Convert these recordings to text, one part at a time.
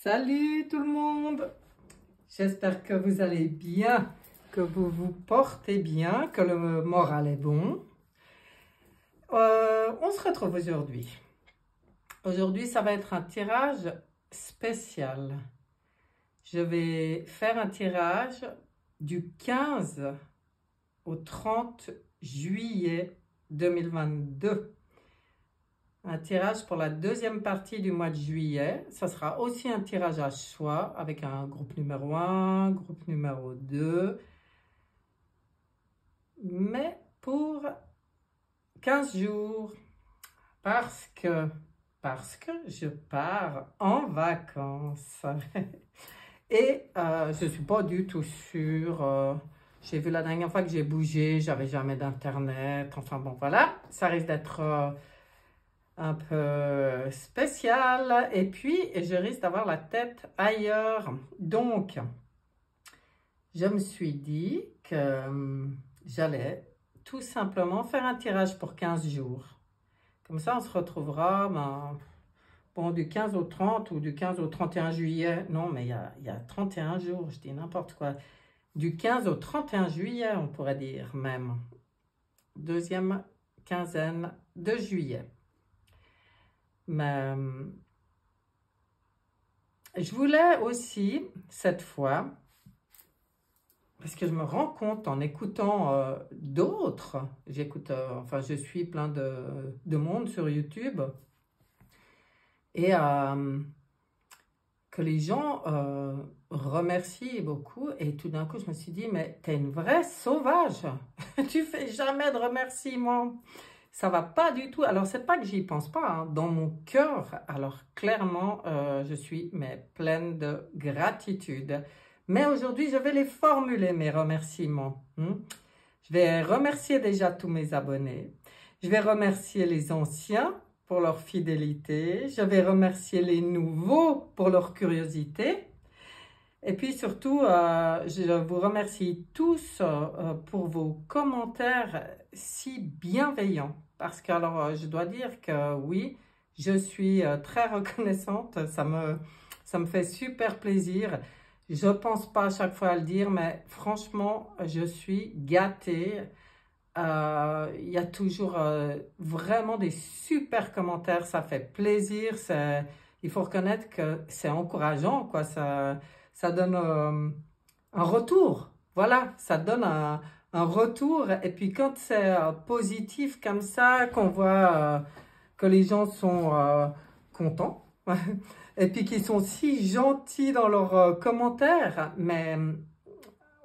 Salut tout le monde! J'espère que vous allez bien, que vous vous portez bien, que le moral est bon. On se retrouve aujourd'hui. Aujourd'hui, ça va être un tirage spécial. Je vais faire un tirage du 15 au 30 juillet 2022. Un tirage pour la deuxième partie du mois de juillet. Ça sera aussi un tirage à choix avec un groupe numéro 1, groupe numéro 2. Mais pour 15 jours. Parce que je pars en vacances. Et je ne suis pas du tout sûre. J'ai vu la dernière fois que j'ai bougé, j'avais jamais d'internet. Enfin bon, voilà. Ça risque d'être un peu spécial. Et puis, je risque d'avoir la tête ailleurs. Donc, je me suis dit que j'allais tout simplement faire un tirage pour 15 jours. Comme ça, on se retrouvera bon, du 15 au 30 ou du 15 au 31 juillet. Non, mais il y a 31 jours, je dis n'importe quoi. Du 15 au 31 juillet, on pourrait dire même. Deuxième quinzaine de juillet. Mais je voulais aussi, cette fois, parce que je me rends compte en écoutant d'autres, enfin je suis plein de monde sur YouTube, et que les gens remercient beaucoup, et tout d'un coup je me suis dit, mais t'es une vraie sauvage, tu fais jamais de remerciements. Ça va pas du tout. Alors, c'est pas que j'y pense pas, hein. Dans mon cœur, alors clairement, je suis pleine de gratitude. Mais aujourd'hui, je vais les formuler, mes remerciements. Je vais remercier déjà tous mes abonnés. Je vais remercier les anciens pour leur fidélité. Je vais remercier les nouveaux pour leur curiosité. Et puis surtout, je vous remercie tous pour vos commentaires si bienveillants. Parce que alors, je dois dire que oui, je suis très reconnaissante. Ça me fait super plaisir. Je ne pense pas à chaque fois à le dire, mais franchement, je suis gâtée. Il y a toujours vraiment des super commentaires. Ça fait plaisir. Il faut reconnaître que c'est encourageant, quoi. Ça donne un retour. Voilà, ça donne un retour. Et puis quand c'est positif comme ça, qu'on voit que les gens sont contents, et puis qu'ils sont si gentils dans leurs commentaires, mais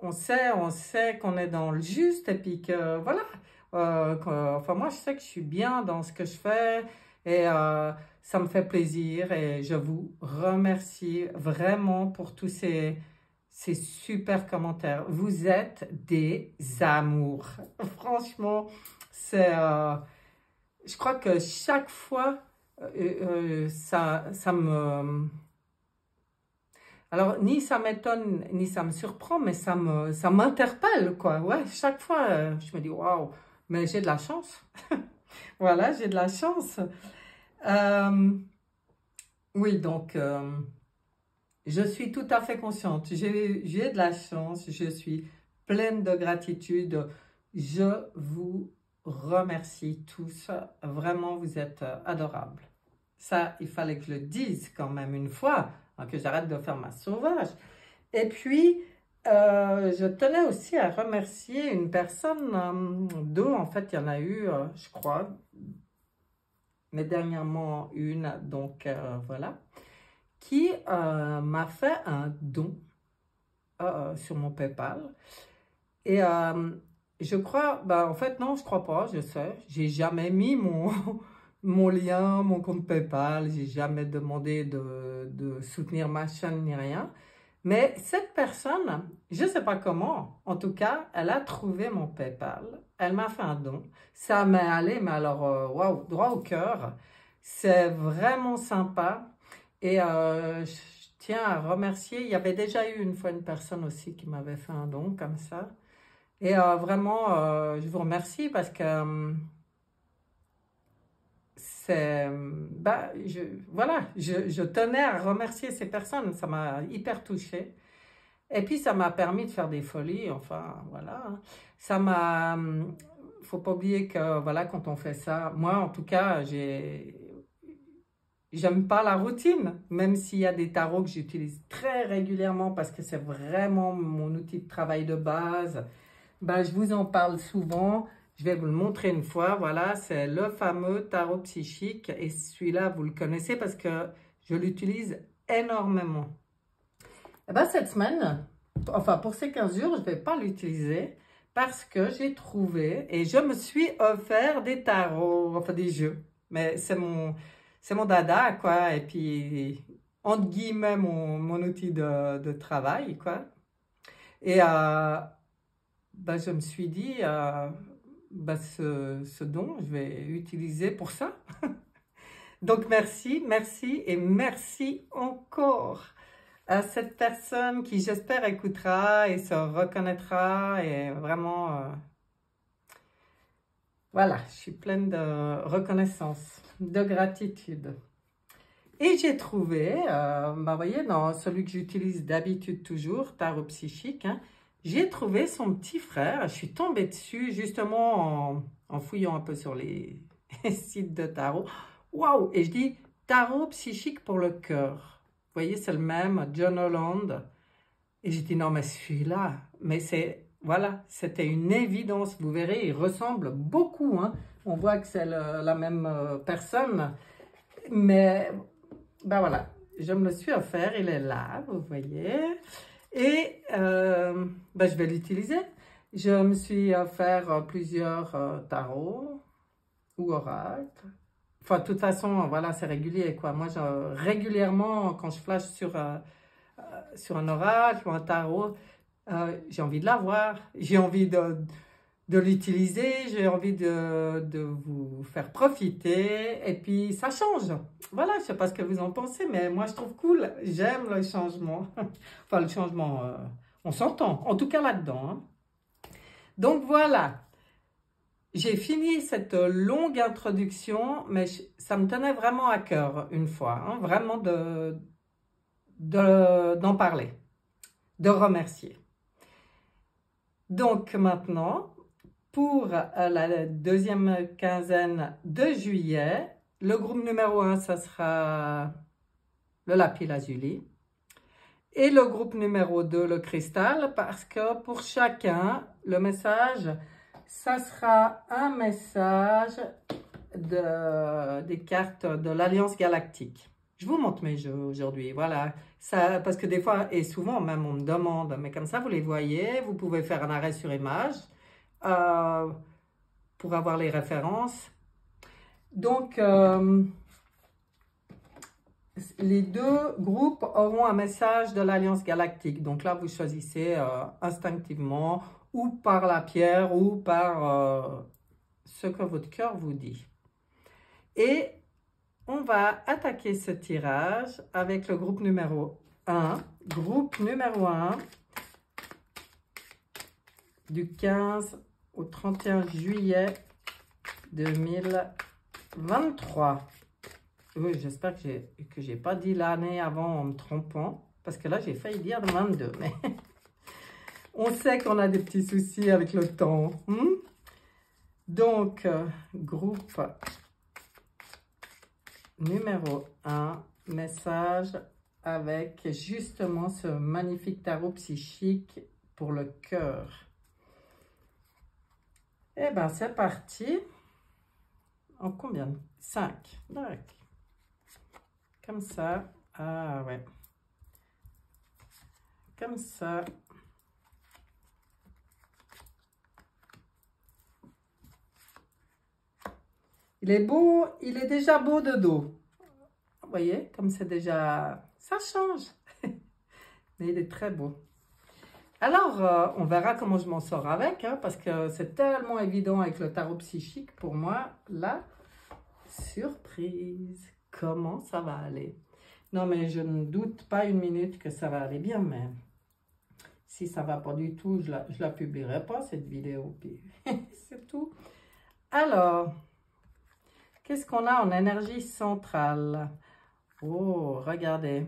on sait qu'on est dans le juste, et puis que voilà. Enfin, moi, je sais que je suis bien dans ce que je fais, et ça me fait plaisir, et je vous remercie vraiment pour tous ces super commentaires. Vous êtes des amours. Franchement, je crois que chaque fois, ça me... Alors, ni ça m'étonne, ni ça me surprend, mais ça m'interpelle, quoi. Ouais, chaque fois, je me dis, waouh, mais j'ai de la chance. Voilà, j'ai de la chance. Oui, donc, je suis tout à fait consciente. J'ai de la chance, je suis pleine de gratitude. Je vous remercie tous. Vraiment, vous êtes adorables. Ça, il fallait que je le dise quand même une fois, hein, que j'arrête de faire ma sauvage. Et puis, je tenais aussi à remercier une personne, deux, en fait, il y en a eu, je crois, mais dernièrement une, donc voilà, qui m'a fait un don sur mon PayPal. Et je crois, en fait, non, je crois pas, je sais, j'ai jamais mis mon lien, mon compte PayPal, j'ai jamais demandé de soutenir ma chaîne ni rien. Mais cette personne, je ne sais pas comment, en tout cas, elle a trouvé mon PayPal, elle m'a fait un don. Ça m'est allé, mais alors, waouh, droit au cœur. C'est vraiment sympa. Et je tiens à remercier, il y avait déjà eu une fois une personne aussi qui m'avait fait un don comme ça. Et vraiment, je vous remercie parce que bah, voilà, je tenais à remercier ces personnes, ça m'a hyper touchée. Et puis, ça m'a permis de faire des folies, enfin, voilà. Hein. Ça m'a... Faut pas oublier que, voilà, quand on fait ça, moi, en tout cas, j'aime pas la routine, même s'il y a des tarots que j'utilise très régulièrement parce que c'est vraiment mon outil de travail de base. Ben, je vous en parle souvent. Je vais vous le montrer une fois. Voilà, c'est le fameux tarot psychique. Et celui-là, vous le connaissez parce que je l'utilise énormément. Eh ben, cette semaine, enfin pour ces 15 jours, je ne vais pas l'utiliser parce que j'ai trouvé et je me suis offert des tarots, enfin des jeux. Mais c'est mon dada, quoi. Et puis, entre guillemets, mon outil de travail, quoi. Et ben, je me suis dit, ben, ce don, je vais l'utiliser pour ça. Donc, merci, merci et merci encore à cette personne qui, j'espère, écoutera et se reconnaîtra. Et vraiment, voilà, je suis pleine de reconnaissance, de gratitude. Et j'ai trouvé, ben, vous voyez, dans celui que j'utilise d'habitude toujours, tarot psychique, hein, j'ai trouvé son petit frère. Je suis tombée dessus justement en fouillant un peu sur les sites de tarot. Waouh! Et je dis tarot psychique pour le cœur. Vous voyez, c'est le même, John Holland. Et j'ai dit non, mais celui-là, mais c'est, voilà, c'était une évidence. Vous verrez, il ressemble beaucoup. Hein. On voit que c'est la même personne. Mais, ben voilà, je me le suis offert. Il est là, vous voyez. Et ben, je vais l'utiliser. Je me suis offert plusieurs tarots ou oracles. Enfin, de toute façon, voilà, c'est régulier, quoi. Moi, régulièrement, quand je flash sur un oracle ou un tarot, j'ai envie de l'avoir. J'ai envie de l'utiliser. J'ai envie de vous faire profiter. Et puis, ça change. Voilà, je ne sais pas ce que vous en pensez, mais moi, je trouve cool. J'aime le changement. Enfin, le changement, on s'entend. En tout cas, là-dedans. Hein. Donc, voilà. J'ai fini cette longue introduction, mais ça me tenait vraiment à cœur une fois, hein, vraiment d'en parler, de remercier. Donc maintenant, pour la deuxième quinzaine de juillet, le groupe numéro 1, ça sera le lapis lazuli. Et le groupe numéro 2, le cristal, parce que pour chacun, le message... Ça sera un message des cartes de l'Alliance Galactique. Je vous montre mes jeux aujourd'hui, voilà. Ça, parce que des fois, et souvent même, on me demande, mais comme ça, vous les voyez, vous pouvez faire un arrêt sur image pour avoir les références. Donc, les deux groupes auront un message de l'Alliance Galactique. Donc là, vous choisissez instinctivement ou par la pierre ou par ce que votre cœur vous dit. Et on va attaquer ce tirage avec le groupe numéro 1. Groupe numéro 1 du 15 au 31 juillet 2023. Oui, j'espère que j'ai pas dit l'année avant en me trompant, parce que là, j'ai failli dire 22, mais on sait qu'on a des petits soucis avec le temps. Donc, groupe numéro 1, message avec justement ce magnifique tarot psychique pour le cœur. Eh bien, c'est parti. En combien? 5. D'accord. Comme ça. Ah ouais. Comme ça. Il est beau, il est déjà beau de dos. Vous voyez, comme c'est déjà... Ça change. Mais il est très beau. Alors, on verra comment je m'en sors avec, hein, parce que c'est tellement évident avec le tarot psychique. Pour moi, la surprise. Comment ça va aller? Non, mais je ne doute pas une minute que ça va aller bien, mais si ça ne va pas du tout, je la publierai pas, cette vidéo. C'est tout. Alors, Qu'est-ce qu'on a en énergie centrale? Oh, regardez.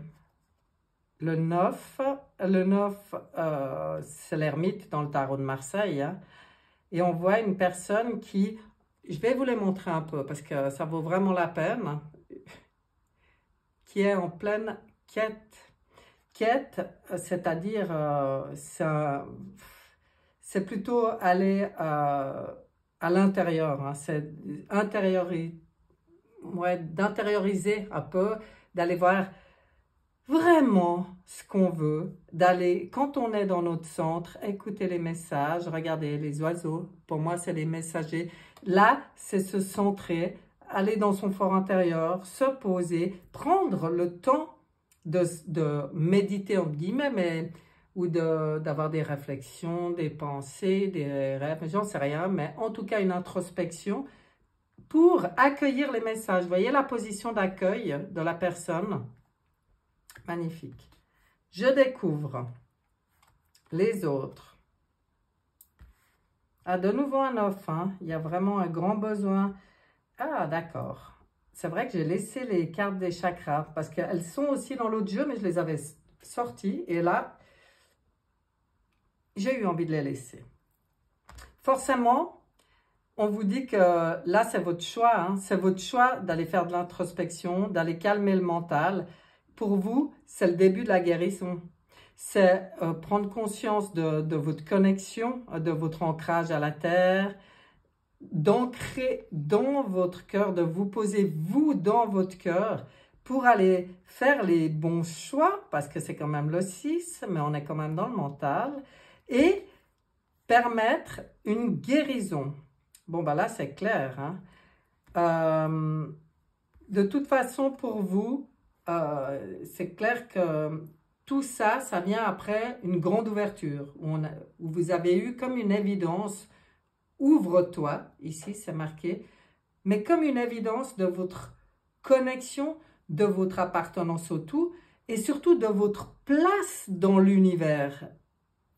Le 9, c'est l'ermite dans le tarot de Marseille. Hein. Et on voit une personne qui, je vais vous les montrer un peu parce que ça vaut vraiment la peine, qui est en pleine quête. Quête, c'est-à-dire, c'est plutôt aller à l'intérieur. Hein. C'est d'intérioriser un peu, d'aller voir vraiment ce qu'on veut, d'aller, quand on est dans notre centre, écouter les messages, regarder les oiseaux, pour moi c'est les messagers, là c'est se centrer, aller dans son fort intérieur, se poser, prendre le temps de méditer entre guillemets, ou d'avoir des réflexions, des pensées, des rêves, j'en sais rien, mais en tout cas une introspection pour accueillir les messages. Vous voyez la position d'accueil de la personne? Magnifique. Je découvre les autres. Ah, de nouveau un 9. Hein. Il y a vraiment un grand besoin. Ah, d'accord. C'est vrai que j'ai laissé les cartes des chakras parce qu'elles sont aussi dans l'autre jeu, mais je les avais sorties. Et là, j'ai eu envie de les laisser. Forcément, on vous dit que là, c'est votre choix. Hein. C'est votre choix d'aller faire de l'introspection, d'aller calmer le mental. Pour vous, c'est le début de la guérison. C'est prendre conscience de votre connexion, de votre ancrage à la terre, d'ancrer dans votre cœur, de vous poser vous dans votre cœur pour aller faire les bons choix, parce que c'est quand même le 6, mais on est quand même dans le mental, et permettre une guérison. Bon, ben là, c'est clair. Hein? De toute façon, pour vous, c'est clair que tout ça, ça vient après une grande ouverture, où vous avez eu comme une évidence, ouvre-toi, ici c'est marqué, mais comme une évidence de votre connexion, de votre appartenance au tout, et surtout de votre place dans l'univers.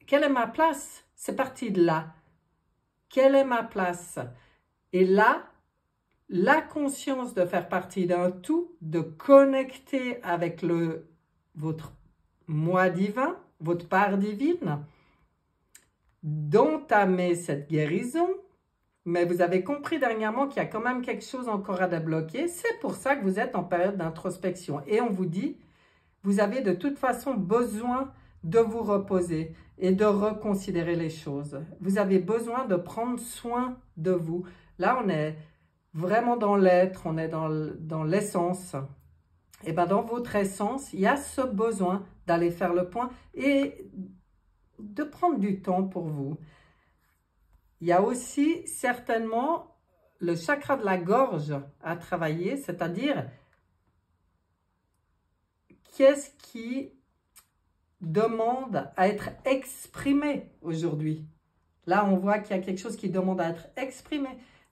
Quelle est ma place? C'est parti de là. Quelle est ma place? Et là, la conscience de faire partie d'un tout, de connecter avec votre moi divin, votre part divine, d'entamer cette guérison. Mais vous avez compris dernièrement qu'il y a quand même quelque chose encore à débloquer. C'est pour ça que vous êtes en période d'introspection. Et on vous dit, vous avez de toute façon besoin de vous reposer et de reconsidérer les choses. Vous avez besoin de prendre soin de vous. Là, on est vraiment dans l'être, on est dans l'essence. Et bien, dans votre essence, il y a ce besoin d'aller faire le point et de prendre du temps pour vous. Il y a aussi certainement le chakra de la gorge à travailler, c'est-à-dire qu'est-ce qui demande à être exprimé aujourd'hui. Là, on voit qu'il y a quelque chose qui demande à être exprimé.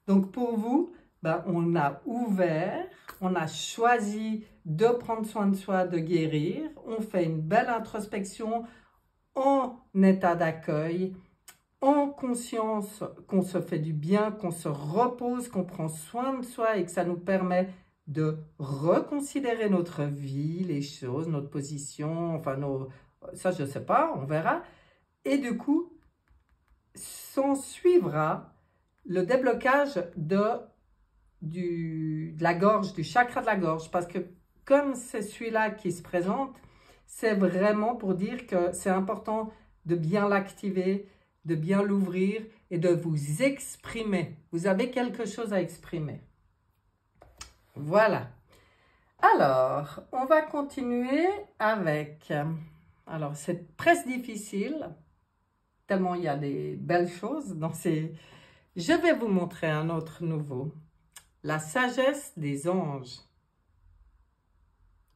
Donc, pour vous, ben, on a ouvert, on a choisi de prendre soin de soi, de guérir. On fait une belle introspection en état d'accueil, en conscience qu'on se fait du bien, qu'on se repose, qu'on prend soin de soi et que ça nous permet de reconsidérer notre vie, les choses, notre position, enfin, ça je ne sais pas, on verra. Et du coup, s'en suivra le déblocage de la gorge, du chakra de la gorge, parce que comme c'est celui-là qui se présente, c'est vraiment pour dire que c'est important de bien l'activer, de bien l'ouvrir et de vous exprimer. Vous avez quelque chose à exprimer. Voilà. Alors, on va continuer avec... Alors, c'est presque difficile, tellement il y a des belles choses dans ces... Je vais vous montrer un autre nouveau. La sagesse des anges.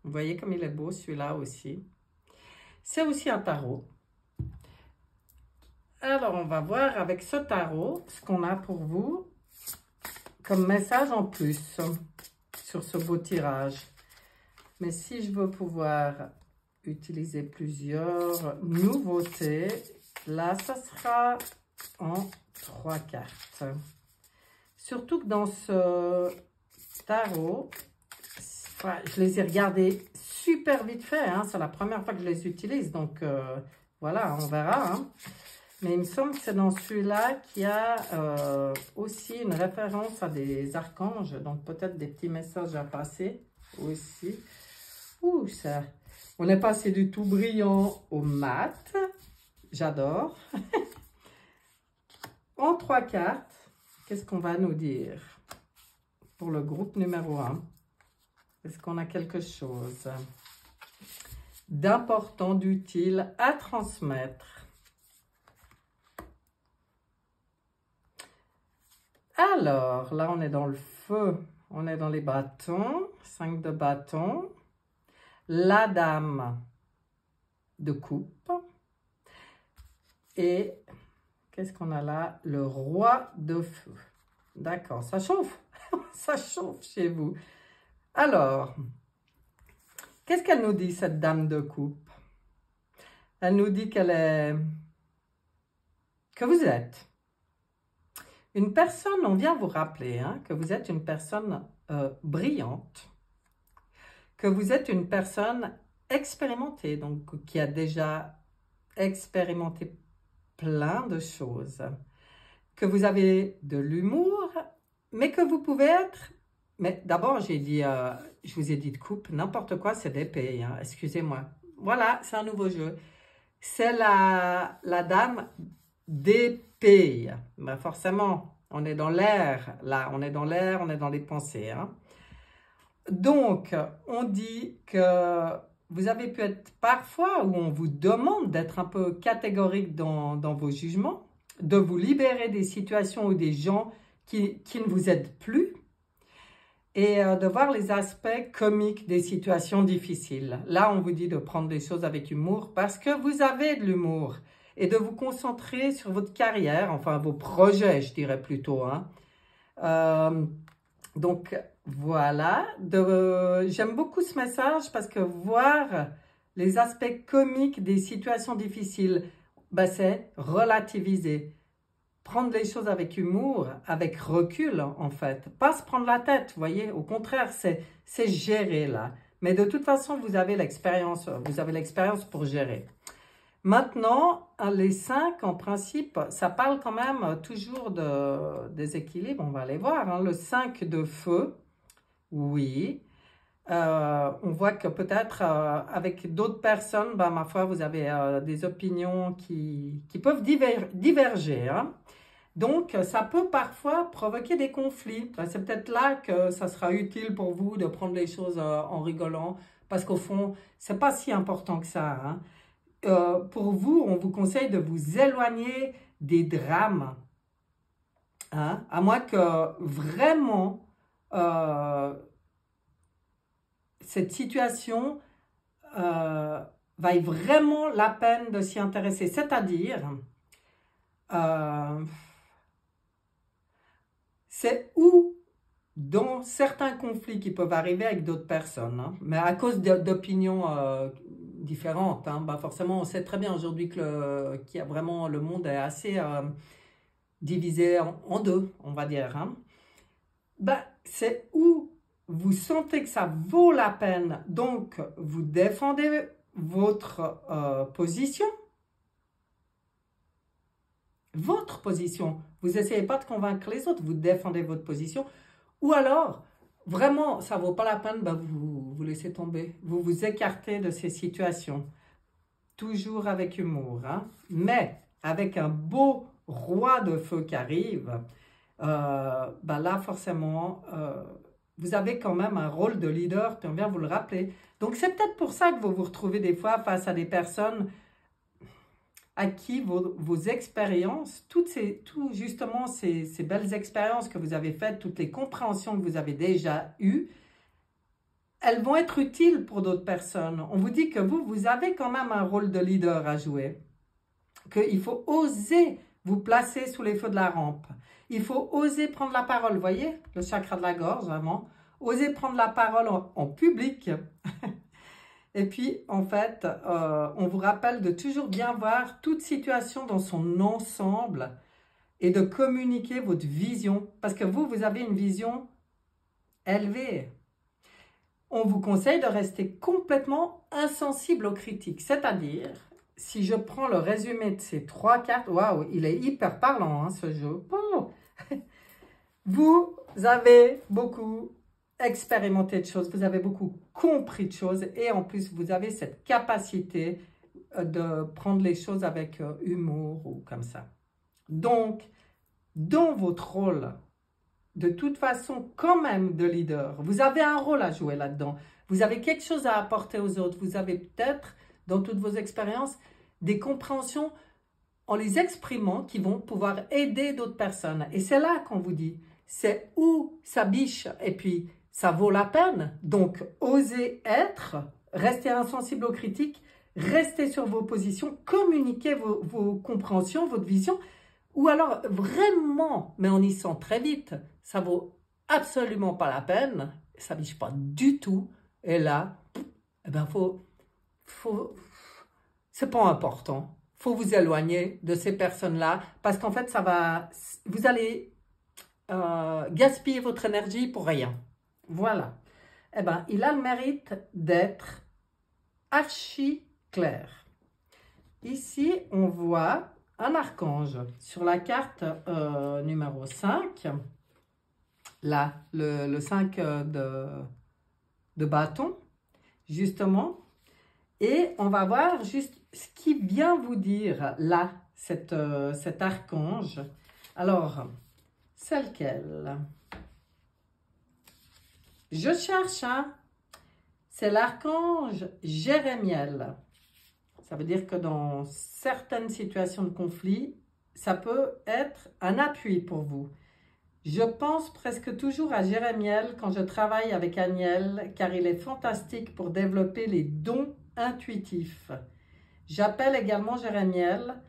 Vous voyez comme il est beau celui-là aussi. C'est aussi un tarot. Alors, on va voir avec ce tarot ce qu'on a pour vous comme message en plus sur ce beau tirage. Mais si je veux pouvoir utiliser plusieurs nouveautés, là, ça sera en 3 cartes. Surtout que dans ce tarot. Enfin, je les ai regardés super vite fait, hein. C'est la première fois que je les utilise, donc voilà, on verra. Hein. Mais il me semble que c'est dans celui-là qu'il y a aussi une référence à des archanges, donc peut-être des petits messages à passer aussi. Ouh, ça, on est passé du tout brillant au mat, j'adore. En 3 cartes, qu'est-ce qu'on va nous dire pour le groupe numéro 1? Est-ce qu'on a quelque chose d'important, d'utile à transmettre? Alors, là, on est dans le feu. On est dans les bâtons. 5 de bâtons. La dame de coupe. Et qu'est-ce qu'on a là? Le roi de feu. D'accord, ça chauffe. Ça chauffe chez vous. Alors, qu'est-ce qu'elle nous dit, cette dame de coupe? Elle nous dit qu'elle est... que vous êtes une personne, on vient vous rappeler, hein, que vous êtes une personne brillante, que vous êtes une personne expérimentée, donc qui a déjà expérimenté plein de choses, que vous avez de l'humour, mais que vous pouvez être... Mais d'abord, j'ai dit, je vous ai dit de coupe, n'importe quoi, c'est d'épée, hein, excusez-moi. Voilà, c'est un nouveau jeu. C'est la dame d'épée. Ben forcément, on est dans l'air, là, on est dans l'air, on est dans les pensées. Hein. Donc, on dit que vous avez pu être parfois, où on vous demande d'être un peu catégorique dans vos jugements, de vous libérer des situations ou des gens qui ne vous aident plus, et de voir les aspects comiques des situations difficiles. Là, on vous dit de prendre les choses avec humour parce que vous avez de l'humour et de vous concentrer sur votre carrière, enfin vos projets, je dirais plutôt. Hein. Donc, voilà. J'aime beaucoup ce message parce que voir les aspects comiques des situations difficiles, ben, c'est relativiser. Prendre les choses avec humour, avec recul, en fait. Pas se prendre la tête, vous voyez. Au contraire, c'est gérer, là. Mais de toute façon, vous avez l'expérience pour gérer. Maintenant, les 5, en principe, ça parle quand même toujours des équilibres. On va aller voir. Hein. Le 5 de feu, oui. On voit que peut-être avec d'autres personnes, ben, ma foi, vous avez des opinions qui peuvent diverger. Hein. Donc, ça peut parfois provoquer des conflits. C'est peut-être là que ça sera utile pour vous de prendre les choses en rigolant, parce qu'au fond, c'est pas si important que ça. Hein. Pour vous, on vous conseille de vous éloigner des drames, hein, à moins que vraiment cette situation vaille vraiment la peine de s'y intéresser. C'est-à-dire... c'est où, dans certains conflits qui peuvent arriver avec d'autres personnes, hein, mais à cause d'opinions différentes, hein, bah forcément, on sait très bien aujourd'hui que le monde est assez divisé en deux, on va dire. Hein. Bah, c'est où vous sentez que ça vaut la peine, donc vous défendez votre position. Votre position. Vous n'essayez pas de convaincre les autres, vous défendez votre position. Ou alors, vraiment, ça ne vaut pas la peine, ben vous laissez tomber. Vous vous écartez de ces situations. Toujours avec humour. Hein? Mais avec un beau roi de feu qui arrive, ben là, forcément, vous avez quand même un rôle de leader, puis on vient vous le rappeler. Donc, c'est peut-être pour ça que vous vous retrouvez des fois face à des personnes à qui vos expériences, justement ces belles expériences que vous avez faites, toutes les compréhensions que vous avez déjà eues, elles vont être utiles pour d'autres personnes. On vous dit que vous avez quand même un rôle de leader à jouer, qu'il faut oser vous placer sous les feux de la rampe. Il faut oser prendre la parole, vous voyez, le chakra de la gorge, vraiment. Oser prendre la parole en public. Et puis, en fait, on vous rappelle de toujours bien voir toute situation dans son ensemble et de communiquer votre vision. Parce que vous avez une vision élevé. On vous conseille de rester complètement insensible aux critiques. C'est-à-dire, si je prends le résumé de ces 3 cartes, waouh, il est hyper parlant, hein, ce jeu. Oh. Vous avez beaucoup expérimenté de choses, vous avez beaucoup compris de choses et en plus, vous avez cette capacité de prendre les choses avec humour ou comme ça. Donc, dans votre rôle, de toute façon, quand même de leader, vous avez un rôle à jouer là-dedans. Vous avez quelque chose à apporter aux autres. Vous avez peut-être, dans toutes vos expériences, des compréhensions en les exprimant qui vont pouvoir aider d'autres personnes. Et c'est là qu'on vous dit, c'est où ça biche et puis ça vaut la peine. Donc, osez être, restez insensible aux critiques, restez sur vos positions, communiquez vos compréhensions, votre vision. Ou alors, vraiment, mais on y sent très vite, ça vaut absolument pas la peine, ça ne biche pas du tout. Et là, eh ben, c'est pas important. Faut vous éloigner de ces personnes-là parce qu'en fait, vous allez gaspiller votre énergie pour rien. Voilà. Eh ben, il a le mérite d'être archi clair. Ici, on voit un archange sur la carte numéro 5. Là, le 5 de bâton, justement. Et on va voir juste ce qui vient vous dire là, cet archange. Alors, c'est lequel? Je cherche, hein? C'est l'archange Jérémiel. Ça veut dire que dans certaines situations de conflit, ça peut être un appui pour vous. Je pense presque toujours à Jérémiel quand je travaille avec Aniel, car il est fantastique pour développer les dons intuitifs. J'appelle également Jérémiel.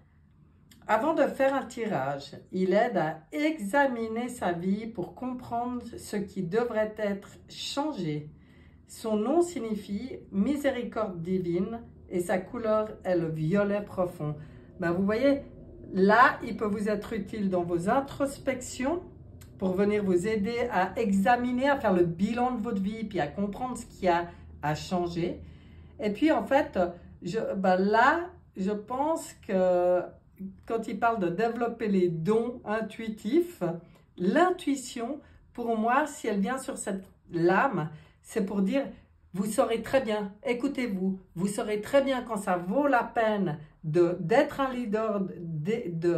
Avant de faire un tirage, il aide à examiner sa vie pour comprendre ce qui devrait être changé. Son nom signifie miséricorde divine et sa couleur est le violet profond. Ben, vous voyez, là, il peut vous être utile dans vos introspections pour venir vous aider à examiner, à faire le bilan de votre vie, puis à comprendre ce qui a à changer. Et puis, en fait, là, je pense que quand il parle de développer les dons intuitifs, l'intuition, pour moi, si elle vient sur cette lame, c'est pour dire, vous saurez très bien, écoutez-vous, vous saurez très bien quand ça vaut la peine d'être un leader,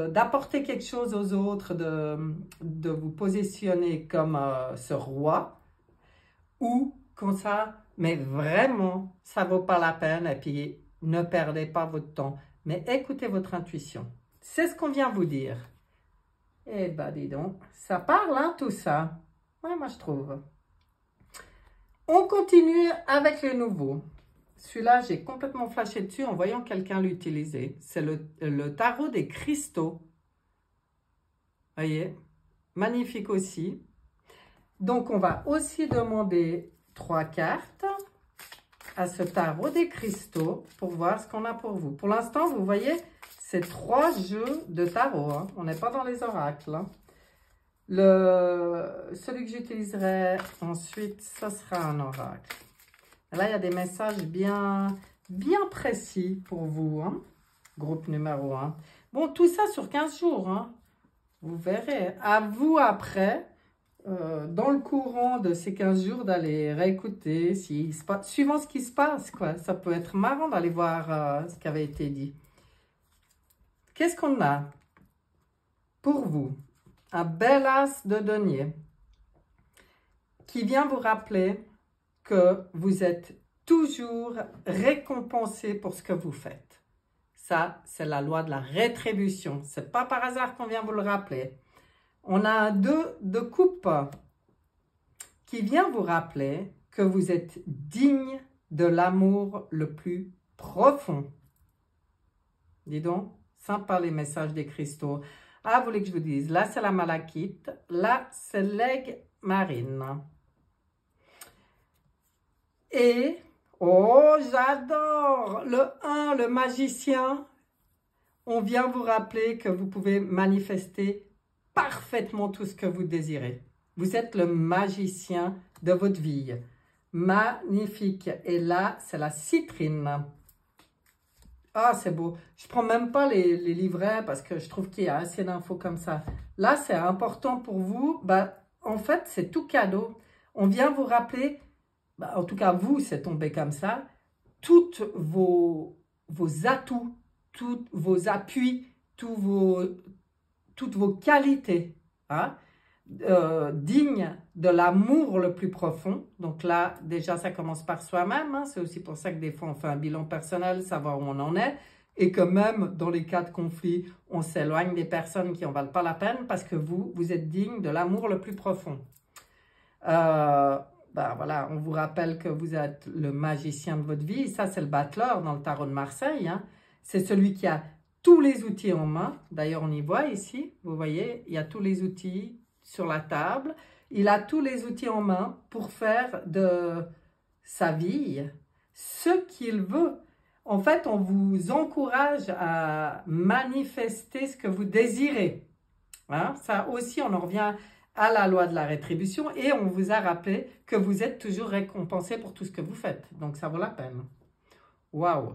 d'apporter quelque chose aux autres, de vous positionner comme ce roi, ou quand ça, mais vraiment, ça vaut pas la peine, et puis ne perdez pas votre temps, mais écoutez votre intuition. C'est ce qu'on vient vous dire. Eh ben, dis donc, ça parle, hein, tout ça. Ouais, moi, je trouve. On continue avec le nouveau. Celui-là, j'ai complètement flashé dessus en voyant quelqu'un l'utiliser. C'est le tarot des cristaux. Voyez, magnifique aussi. Donc, on va aussi demander 3 cartes à ce tarot des cristaux pour voir ce qu'on a pour vous. Pour l'instant, vous voyez, c'est 3 jeux de tarot. Hein. On n'est pas dans les oracles. Hein. Celui que j'utiliserai ensuite, ce sera un oracle. Là, il y a des messages bien précis pour vous. Hein. Groupe numéro 1. Bon, tout ça sur 15 jours. Hein. Vous verrez. À vous après, dans le courant de ces 15 jours, d'aller réécouter, suivant ce qui se passe. Quoi. Ça peut être marrant d'aller voir ce qui avait été dit. Qu'est-ce qu'on a pour vous? Un bel as de denier qui vient vous rappeler que vous êtes toujours récompensé pour ce que vous faites. Ça, c'est la loi de la rétribution. Ce n'est pas par hasard qu'on vient vous le rappeler. On a un 2 de coupe qui vient vous rappeler que vous êtes digne de l'amour le plus profond. Dis donc, sympa les messages des cristaux. Ah, vous voulez que je vous dise, là c'est la malachite, là c'est l'aigle marine. Et, oh j'adore, le 1, le magicien, on vient vous rappeler que vous pouvez manifester parfaitement tout ce que vous désirez. Vous êtes le magicien de votre vie. Magnifique. Et là, c'est la citrine. Ah, c'est beau. Je ne prends même pas les livrets parce que je trouve qu'il y a assez d'infos comme ça. Là, c'est important pour vous. Bah, en fait, c'est tout cadeau. On vient vous rappeler, bah, en tout cas, vous, c'est tombé comme ça, toutes vos atouts, tous vos appuis, toutes vos qualités, hein, dignes de l'amour le plus profond. Donc là, déjà, ça commence par soi-même. Hein. C'est aussi pour ça que des fois, on fait un bilan personnel, savoir où on en est. Et que même dans les cas de conflit, on s'éloigne des personnes qui n'en valent pas la peine parce que vous êtes digne de l'amour le plus profond. Ben voilà, on vous rappelle que vous êtes le magicien de votre vie. Ça, c'est le battleur dans le tarot de Marseille. Hein. C'est celui qui a tous les outils en main. D'ailleurs, on y voit ici, vous voyez, il y a tous les outils sur la table. Il a tous les outils en main pour faire de sa vie ce qu'il veut. En fait, on vous encourage à manifester ce que vous désirez. Hein? Ça aussi, on en revient à la loi de la rétribution et on vous a rappelé que vous êtes toujours récompensé pour tout ce que vous faites. Donc, ça vaut la peine. Waouh!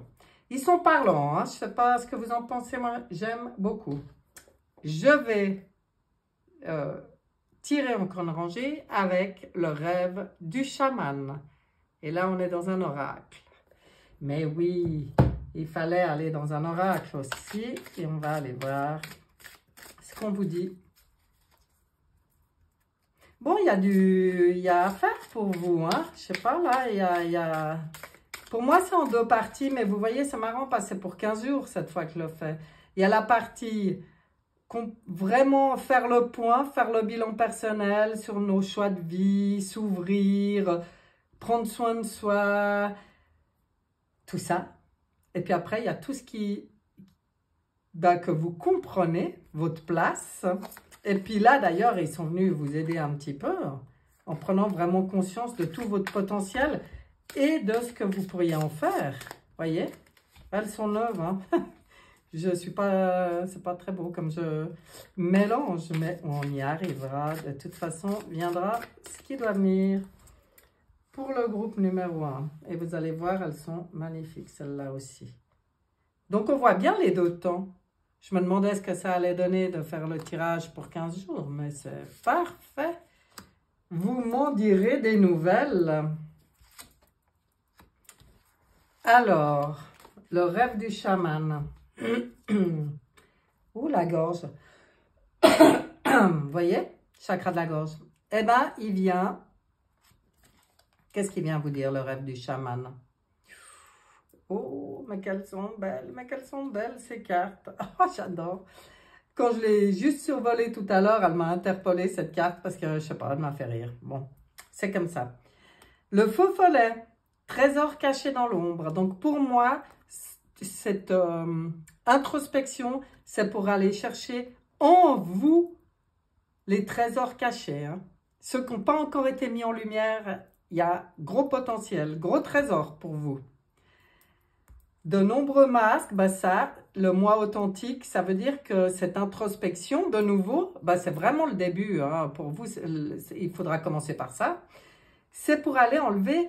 Ils sont parlants. Hein? Je ne sais pas ce que vous en pensez. Moi, j'aime beaucoup. Je vais tirer encore une rangée avec le rêve du chaman. Et là, on est dans un oracle. Mais oui, il fallait aller dans un oracle aussi. Et on va aller voir ce qu'on vous dit. Bon, il y a à faire pour vous. Hein? Je sais pas, là, il y a... Pour moi, c'est en 2 parties. Mais vous voyez, c'est marrant parce que c'est pour 15 jours cette fois que je le fais. Il y a la partie... Vraiment faire le point, faire le bilan personnel sur nos choix de vie, s'ouvrir, prendre soin de soi, tout ça. Et puis après, il y a tout ce qui, que vous comprenez, votre place. Et puis là, d'ailleurs, ils sont venus vous aider un petit peu en prenant vraiment conscience de tout votre potentiel et de ce que vous pourriez en faire. Voyez, elles sont neuves, hein. Je suis pas, c'est pas très beau comme je mélange, mais on y arrivera. De toute façon, viendra ce qui doit venir pour le groupe numéro 1. Et vous allez voir, elles sont magnifiques, celles-là aussi. Donc, on voit bien les 2 temps. Je me demandais ce que ça allait donner de faire le tirage pour 15 jours, mais c'est parfait. Vous m'en direz des nouvelles. Alors, le rêve du chaman. Ouh, la gorge. Vous voyez? Chakra de la gorge. Eh bien, il vient... Qu'est-ce qu'il vient vous dire, le rêve du chaman? Oh, mais qu'elles sont belles ces cartes. Oh, j'adore. Quand je l'ai juste survolée tout à l'heure, elle m'a interpellé cette carte parce que, je sais pas, elle m'a fait rire. Bon, c'est comme ça. Le faux follet, trésor caché dans l'ombre. Donc, pour moi... Cette introspection, c'est pour aller chercher en vous les trésors cachés. Hein. Ceux qui n'ont pas encore été mis en lumière, il y a gros potentiel, gros trésor pour vous. De nombreux masques, bah ça, le moi authentique, ça veut dire que cette introspection, de nouveau, bah c'est vraiment le début. Hein. Pour vous, il faudra commencer par ça. C'est pour aller enlever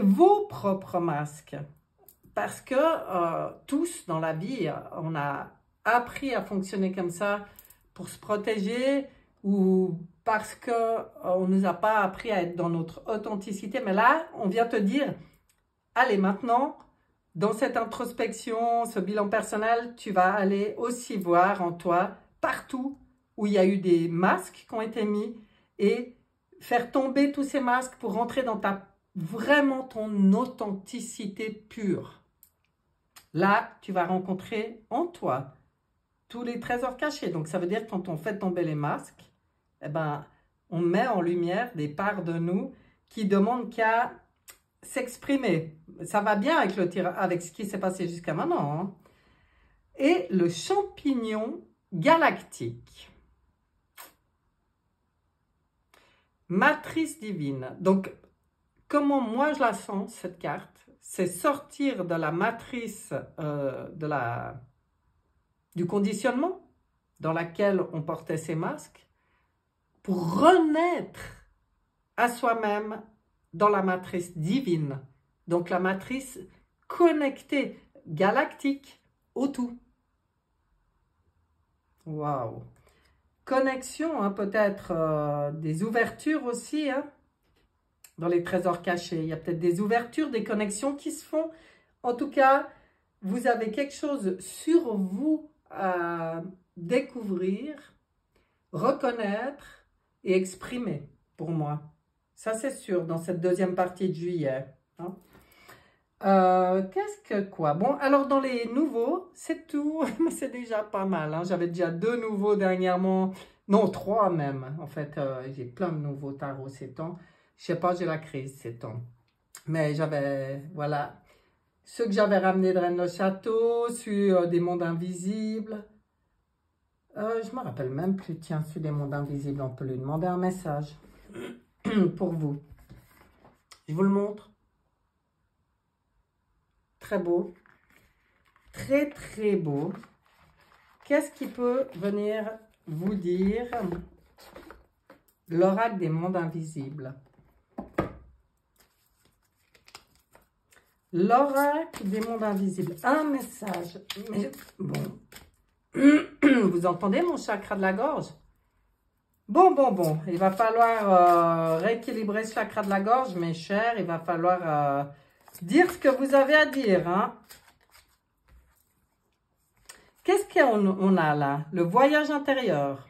vos propres masques. Parce que tous dans la vie, on a appris à fonctionner comme ça pour se protéger ou parce qu'on ne nous a pas appris à être dans notre authenticité. Mais là, on vient te dire, allez maintenant, dans cette introspection, ce bilan personnel, tu vas aller aussi voir en toi, partout où il y a eu des masques qui ont été mis et faire tomber tous ces masques pour rentrer dans vraiment ton authenticité pure. Là, tu vas rencontrer en toi tous les trésors cachés. Donc, ça veut dire que quand on fait tomber les masques, eh ben, on met en lumière des parts de nous qui demandent qu'à s'exprimer. Ça va bien avec, avec ce qui s'est passé jusqu'à maintenant. Hein. Et le champignon galactique. Matrice divine. Donc, comment moi je la sens, cette carte? C'est sortir de la matrice du conditionnement dans laquelle on portait ces masques pour renaître à soi-même dans la matrice divine. Donc la matrice connectée, galactique, au tout. Waouh! Connexion, hein, peut-être des ouvertures aussi, hein, dans les trésors cachés. Il y a peut-être des ouvertures, des connexions qui se font. En tout cas, vous avez quelque chose sur vous à découvrir, reconnaître et exprimer, pour moi. Ça, c'est sûr, dans cette deuxième partie de juillet. Hein. Qu'est-ce que quoi? Bon, alors dans les nouveaux, c'est tout, mais c'est déjà pas mal. Hein. J'avais déjà 2 nouveaux dernièrement, non 3 même. En fait, j'ai plein de nouveaux tarots ces temps. Je sais pas, j'ai la crise ces temps. Mais j'avais, voilà, ceux que j'avais ramenés de Rennes-le-Château, sur des mondes invisibles. Je me rappelle même plus, tiens, sur des mondes invisibles, on peut lui demander un message pour vous. Je vous le montre. Très beau, très très beau. Qu'est-ce qui peut venir vous dire l'oracle des mondes invisibles? L'oracle des mondes invisibles, un message. Mais bon, vous entendez mon chakra de la gorge? Bon, il va falloir rééquilibrer ce chakra de la gorge, mes chers. Il va falloir dire ce que vous avez à dire. Hein. Qu'est-ce qu'on a là? Le voyage intérieur.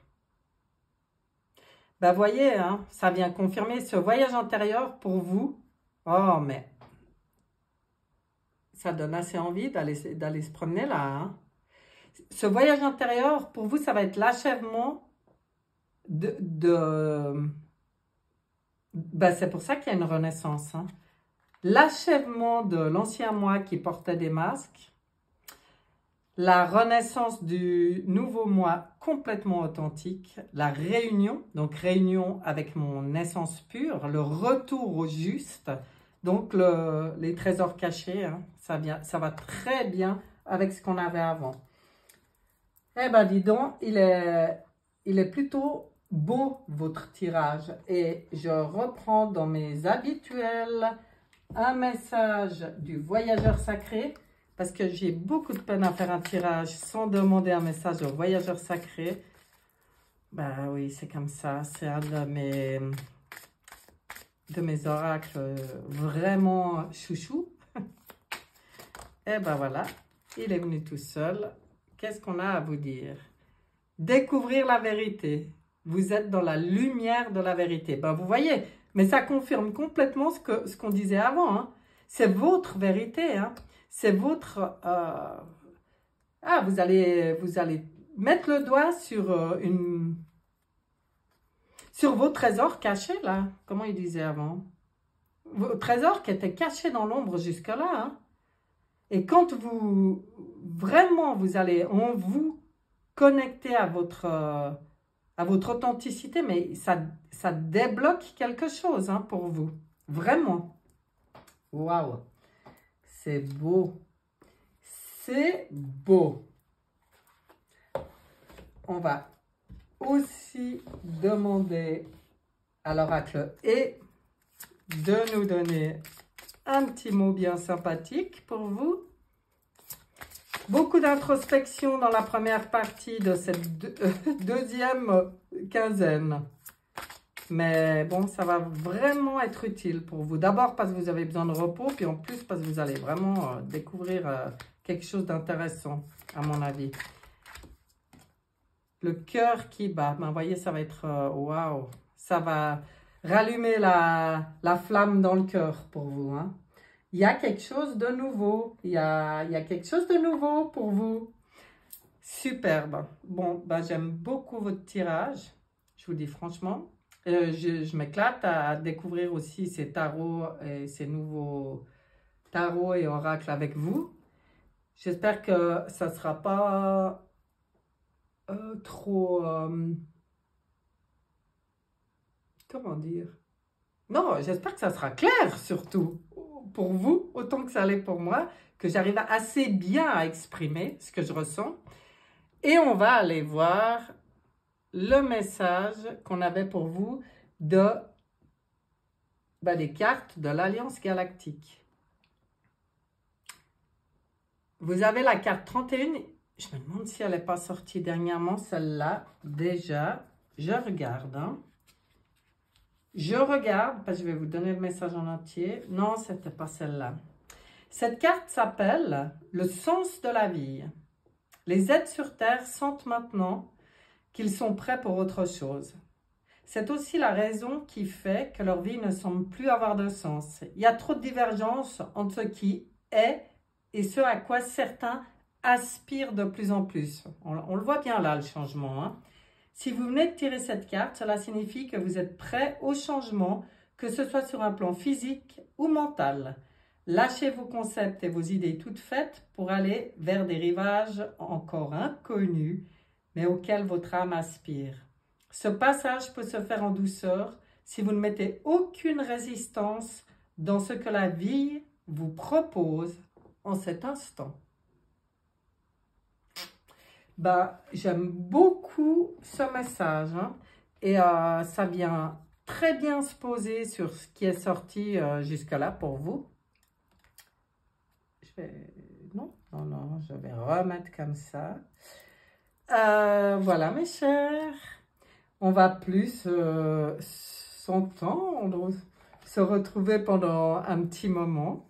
Ben, voyez, hein, ça vient confirmer ce voyage intérieur pour vous. Oh, mais ça donne assez envie d'aller se promener là. Hein. Ce voyage intérieur, pour vous, ça va être l'achèvement ben, c'est pour ça qu'il y a une renaissance. Hein. L'achèvement de l'ancien moi qui portait des masques. La renaissance du nouveau moi complètement authentique. La réunion, donc réunion avec mon essence pure. Le retour au juste. Donc les trésors cachés, hein, ça va très bien avec ce qu'on avait avant. Eh ben dis donc, il est plutôt beau votre tirage. Et je reprends dans mes habituels un message du voyageur sacré. Parce que j'ai beaucoup de peine à faire un tirage sans demander un message au voyageur sacré. Ben oui, c'est comme ça. C'est un de mes oracles vraiment chouchou. Et ben voilà, il est venu tout seul. Qu'est-ce qu'on a à vous dire? Découvrir la vérité. Vous êtes dans la lumière de la vérité. Ben vous voyez, mais ça confirme complètement ce qu'on disait avant. Hein. C'est votre vérité. Hein. C'est votre... Ah, vous allez mettre le doigt sur sur vos trésors cachés, là. Comment il disait avant? Vos trésors qui étaient cachés dans l'ombre jusque-là. Hein. Et quand vraiment, vous allez en vous connecter à votre authenticité, mais ça débloque quelque chose hein, pour vous. Vraiment. Waouh. C'est beau. C'est beau. On va aussi demander à l'oracle et de nous donner un petit mot bien sympathique pour vous. Beaucoup d'introspection dans la première partie de cette deuxième quinzaine. Mais bon, ça va vraiment être utile pour vous. D'abord parce que vous avez besoin de repos, puis en plus parce que vous allez vraiment découvrir quelque chose d'intéressant, à mon avis. Le cœur qui bat, ben, vous voyez, ça va être waouh. Ça va rallumer la flamme dans le cœur pour vous. Hein. Il y a quelque chose de nouveau. Il y a quelque chose de nouveau pour vous. Superbe. Bon, ben, j'aime beaucoup votre tirage. Je vous dis franchement. Je m'éclate à découvrir aussi ces tarots et ces nouveaux tarots et oracles avec vous. J'espère que ça ne sera pas trop... comment dire? Non, j'espère que ça sera clair surtout pour vous, autant que ça l'est pour moi, que j'arrive assez bien à exprimer ce que je ressens. Et on va aller voir le message qu'on avait pour vous des cartes de l'Alliance Galactique. Vous avez la carte 31. Je me demande si elle n'est pas sortie dernièrement, celle-là. Déjà, je regarde. Hein. Je regarde, parce que je vais vous donner le message en entier. Non, ce n'était pas celle-là. Cette carte s'appelle « Le sens de la vie ». Les êtres sur Terre sentent maintenant qu'ils sont prêts pour autre chose. C'est aussi la raison qui fait que leur vie ne semble plus avoir de sens. Il y a trop de divergences entre ce qui est et ce à quoi certains aspirent de plus en plus. On le voit bien là, le changement. Hein? Si vous venez de tirer cette carte, cela signifie que vous êtes prêt au changement, que ce soit sur un plan physique ou mental. Lâchez vos concepts et vos idées toutes faites pour aller vers des rivages encore inconnus, mais auxquels votre âme aspire. Ce passage peut se faire en douceur si vous ne mettez aucune résistance dans ce que la vie vous propose en cet instant. J'aime beaucoup ce message hein, et ça vient très bien se poser sur ce qui est sorti jusque-là pour vous. Non, je vais remettre comme ça. Voilà mes chers, on va plus s'entendre, se retrouver pendant un petit moment.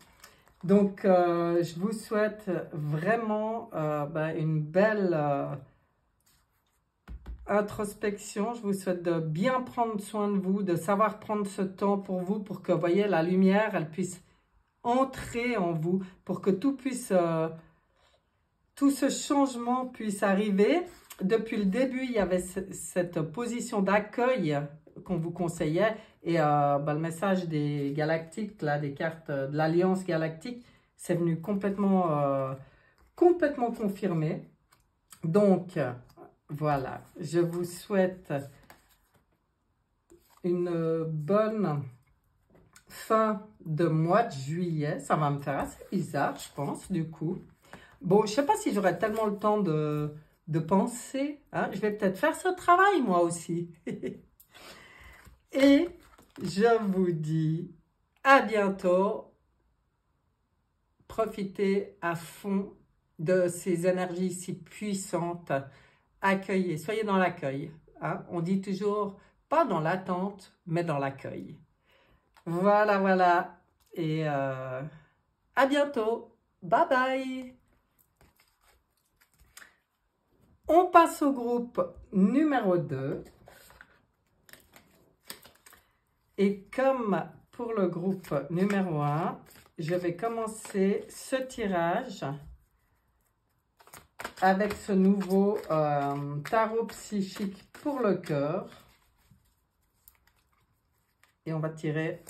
Donc, je vous souhaite vraiment une belle introspection. Je vous souhaite de bien prendre soin de vous, de savoir prendre ce temps pour vous, pour que, vous voyez, la lumière, elle puisse entrer en vous, pour que tout ce changement puisse arriver. Depuis le début, il y avait cette position d'accueil qu'on vous conseillait. Et le message des galactiques, là, des cartes de l'Alliance Galactique, c'est venu complètement confirmé. Donc, voilà, je vous souhaite une bonne fin de mois de juillet. Ça va me faire assez bizarre, je pense, du coup. Bon, je ne sais pas si j'aurai tellement le temps de penser. Hein. Je vais peut-être faire ce travail, moi aussi. Et je vous dis à bientôt. Profitez à fond de ces énergies si puissantes. Accueillez, soyez dans l'accueil. Hein. On dit toujours, pas dans l'attente, mais dans l'accueil. Voilà, voilà. Et à bientôt. Bye bye. On passe au groupe numéro 2. Et comme pour le groupe numéro 1, je vais commencer ce tirage avec ce nouveau tarot psychique pour le cœur. Et on va tirer...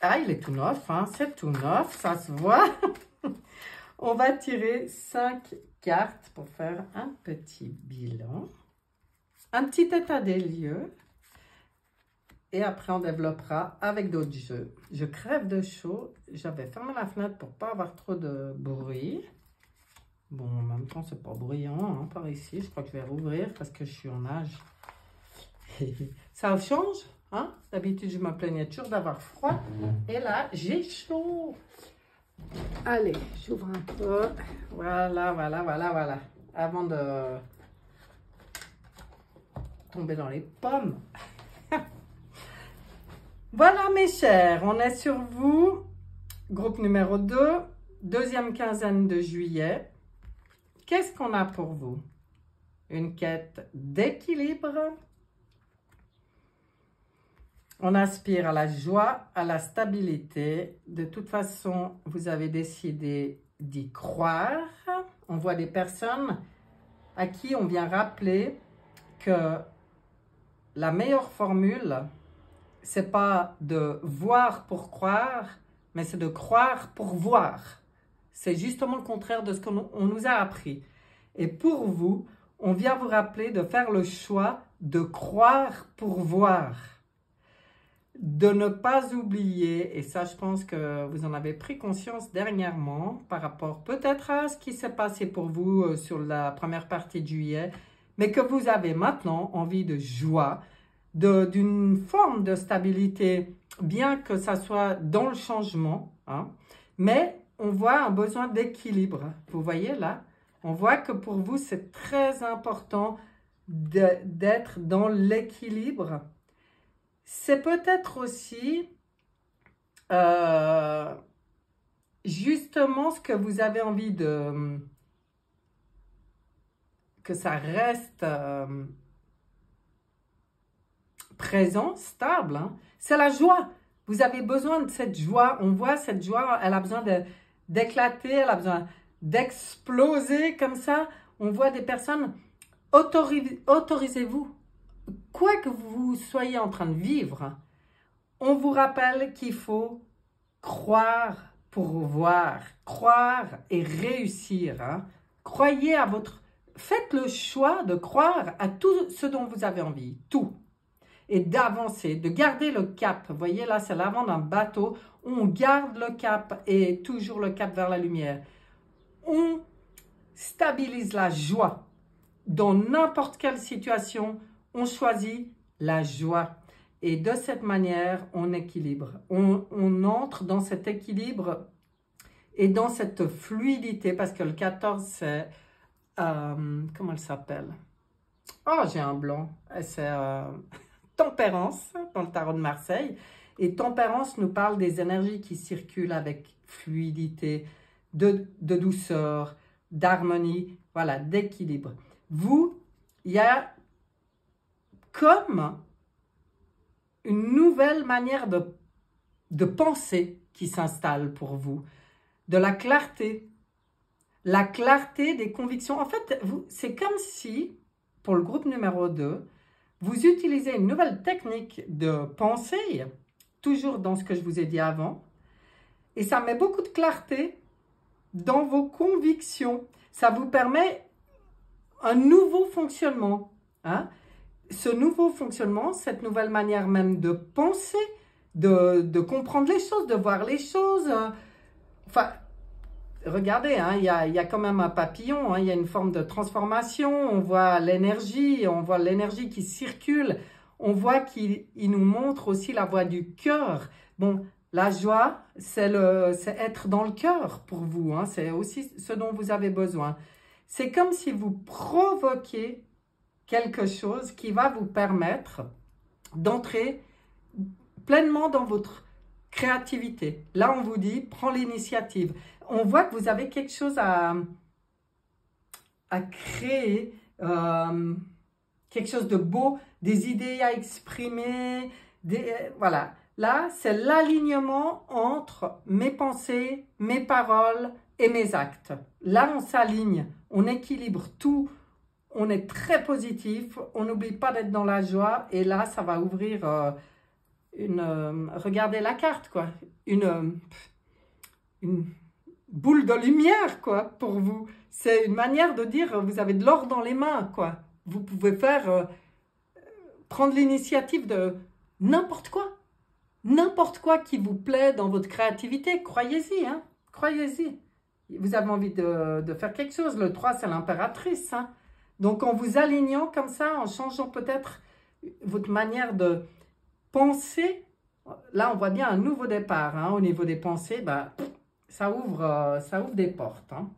Ah, il est tout neuf, hein? C'est tout neuf, ça se voit. On va tirer 5 cartes pour faire un petit bilan. Un petit état des lieux. Et après, on développera avec d'autres jeux. Je crève de chaud. J'avais fermé la fenêtre pour ne pas avoir trop de bruit. Bon, en même temps, c'est pas bruyant hein, par ici. Je crois que je vais rouvrir parce que je suis en âge. Ça change, hein? D'habitude, je me plaignais toujours d'avoir froid. Et là, j'ai chaud. Allez, j'ouvre un peu. Voilà, voilà, voilà, voilà. Avant de tomber dans les pommes. Voilà mes chers, on est sur vous. Groupe numéro 2, deuxième quinzaine de juillet. Qu'est-ce qu'on a pour vous? Une quête d'équilibre. On aspire à la joie, à la stabilité. De toute façon, vous avez décidé d'y croire. On voit des personnes à qui on vient rappeler que la meilleure formule, c'est pas de voir pour croire, mais c'est de croire pour voir. C'est justement le contraire de ce qu'on nous a appris. Et pour vous, on vient vous rappeler de faire le choix de croire pour voir. De ne pas oublier, et ça je pense que vous en avez pris conscience dernièrement, par rapport peut-être à ce qui s'est passé pour vous sur la première partie de juillet, mais que vous avez maintenant envie de joie, d'une forme de stabilité, bien que ça soit dans le changement, hein, mais on voit un besoin d'équilibre. Vous voyez là, on voit que pour vous, c'est très important d'être dans l'équilibre. C'est peut-être aussi justement ce que vous avez envie de... que ça reste présent, stable, hein. C'est la joie. Vous avez besoin de cette joie. On voit cette joie, elle a besoin d'éclater, elle a besoin d'exploser comme ça. On voit des personnes, autorisez-vous. Quoi que vous soyez en train de vivre, on vous rappelle qu'il faut croire pour voir, croire et réussir, hein. Croyez à votre... Faites le choix de croire à tout ce dont vous avez envie, tout. Et d'avancer, de garder le cap. Vous voyez là, c'est l'avant d'un bateau. On garde le cap et toujours le cap vers la lumière. On stabilise la joie. Dans n'importe quelle situation, on choisit la joie. Et de cette manière, on équilibre. On entre dans cet équilibre et dans cette fluidité. Parce que le 14, c'est... comment elle s'appelle? Oh, j'ai un blanc. C'est... Tempérance, dans le tarot de Marseille. Et Tempérance nous parle des énergies qui circulent avec fluidité, de douceur, d'harmonie, voilà, d'équilibre. Vous, il y a comme une nouvelle manière de penser qui s'installe pour vous, de la clarté des convictions. En fait, c'est comme si, pour le groupe numéro 2, vous utilisez une nouvelle technique de pensée, toujours dans ce que je vous ai dit avant, et ça met beaucoup de clarté dans vos convictions. Ça vous permet un nouveau fonctionnement, hein? Ce nouveau fonctionnement, cette nouvelle manière même de penser, de comprendre les choses, de voir les choses. Enfin, regardez, hein, il y a quand même un papillon, hein, il y a une forme de transformation, on voit l'énergie qui circule, on voit qu'il nous montre aussi la voie du cœur. Bon, la joie, c'est être dans le cœur pour vous, hein, c'est aussi ce dont vous avez besoin. C'est comme si vous provoquez quelque chose qui va vous permettre d'entrer pleinement dans votre créativité. Là, on vous dit, prends l'initiative. On voit que vous avez quelque chose à créer, quelque chose de beau, des idées à exprimer. Voilà. Là, c'est l'alignement entre mes pensées, mes paroles et mes actes. Là, on s'aligne, on équilibre tout, on est très positif, on n'oublie pas d'être dans la joie. Et là, ça va ouvrir regardez la carte, quoi. Une boule de lumière, quoi, pour vous. C'est une manière de dire, vous avez de l'or dans les mains, quoi. Vous pouvez prendre l'initiative de n'importe quoi qui vous plaît dans votre créativité. Croyez-y, hein, croyez-y. Vous avez envie de faire quelque chose. Le 3, c'est l'impératrice, hein. Donc, en vous alignant comme ça, en changeant peut-être votre manière de penser, là, on voit bien un nouveau départ, hein, au niveau des pensées, bah, ça ouvre des portes, hein.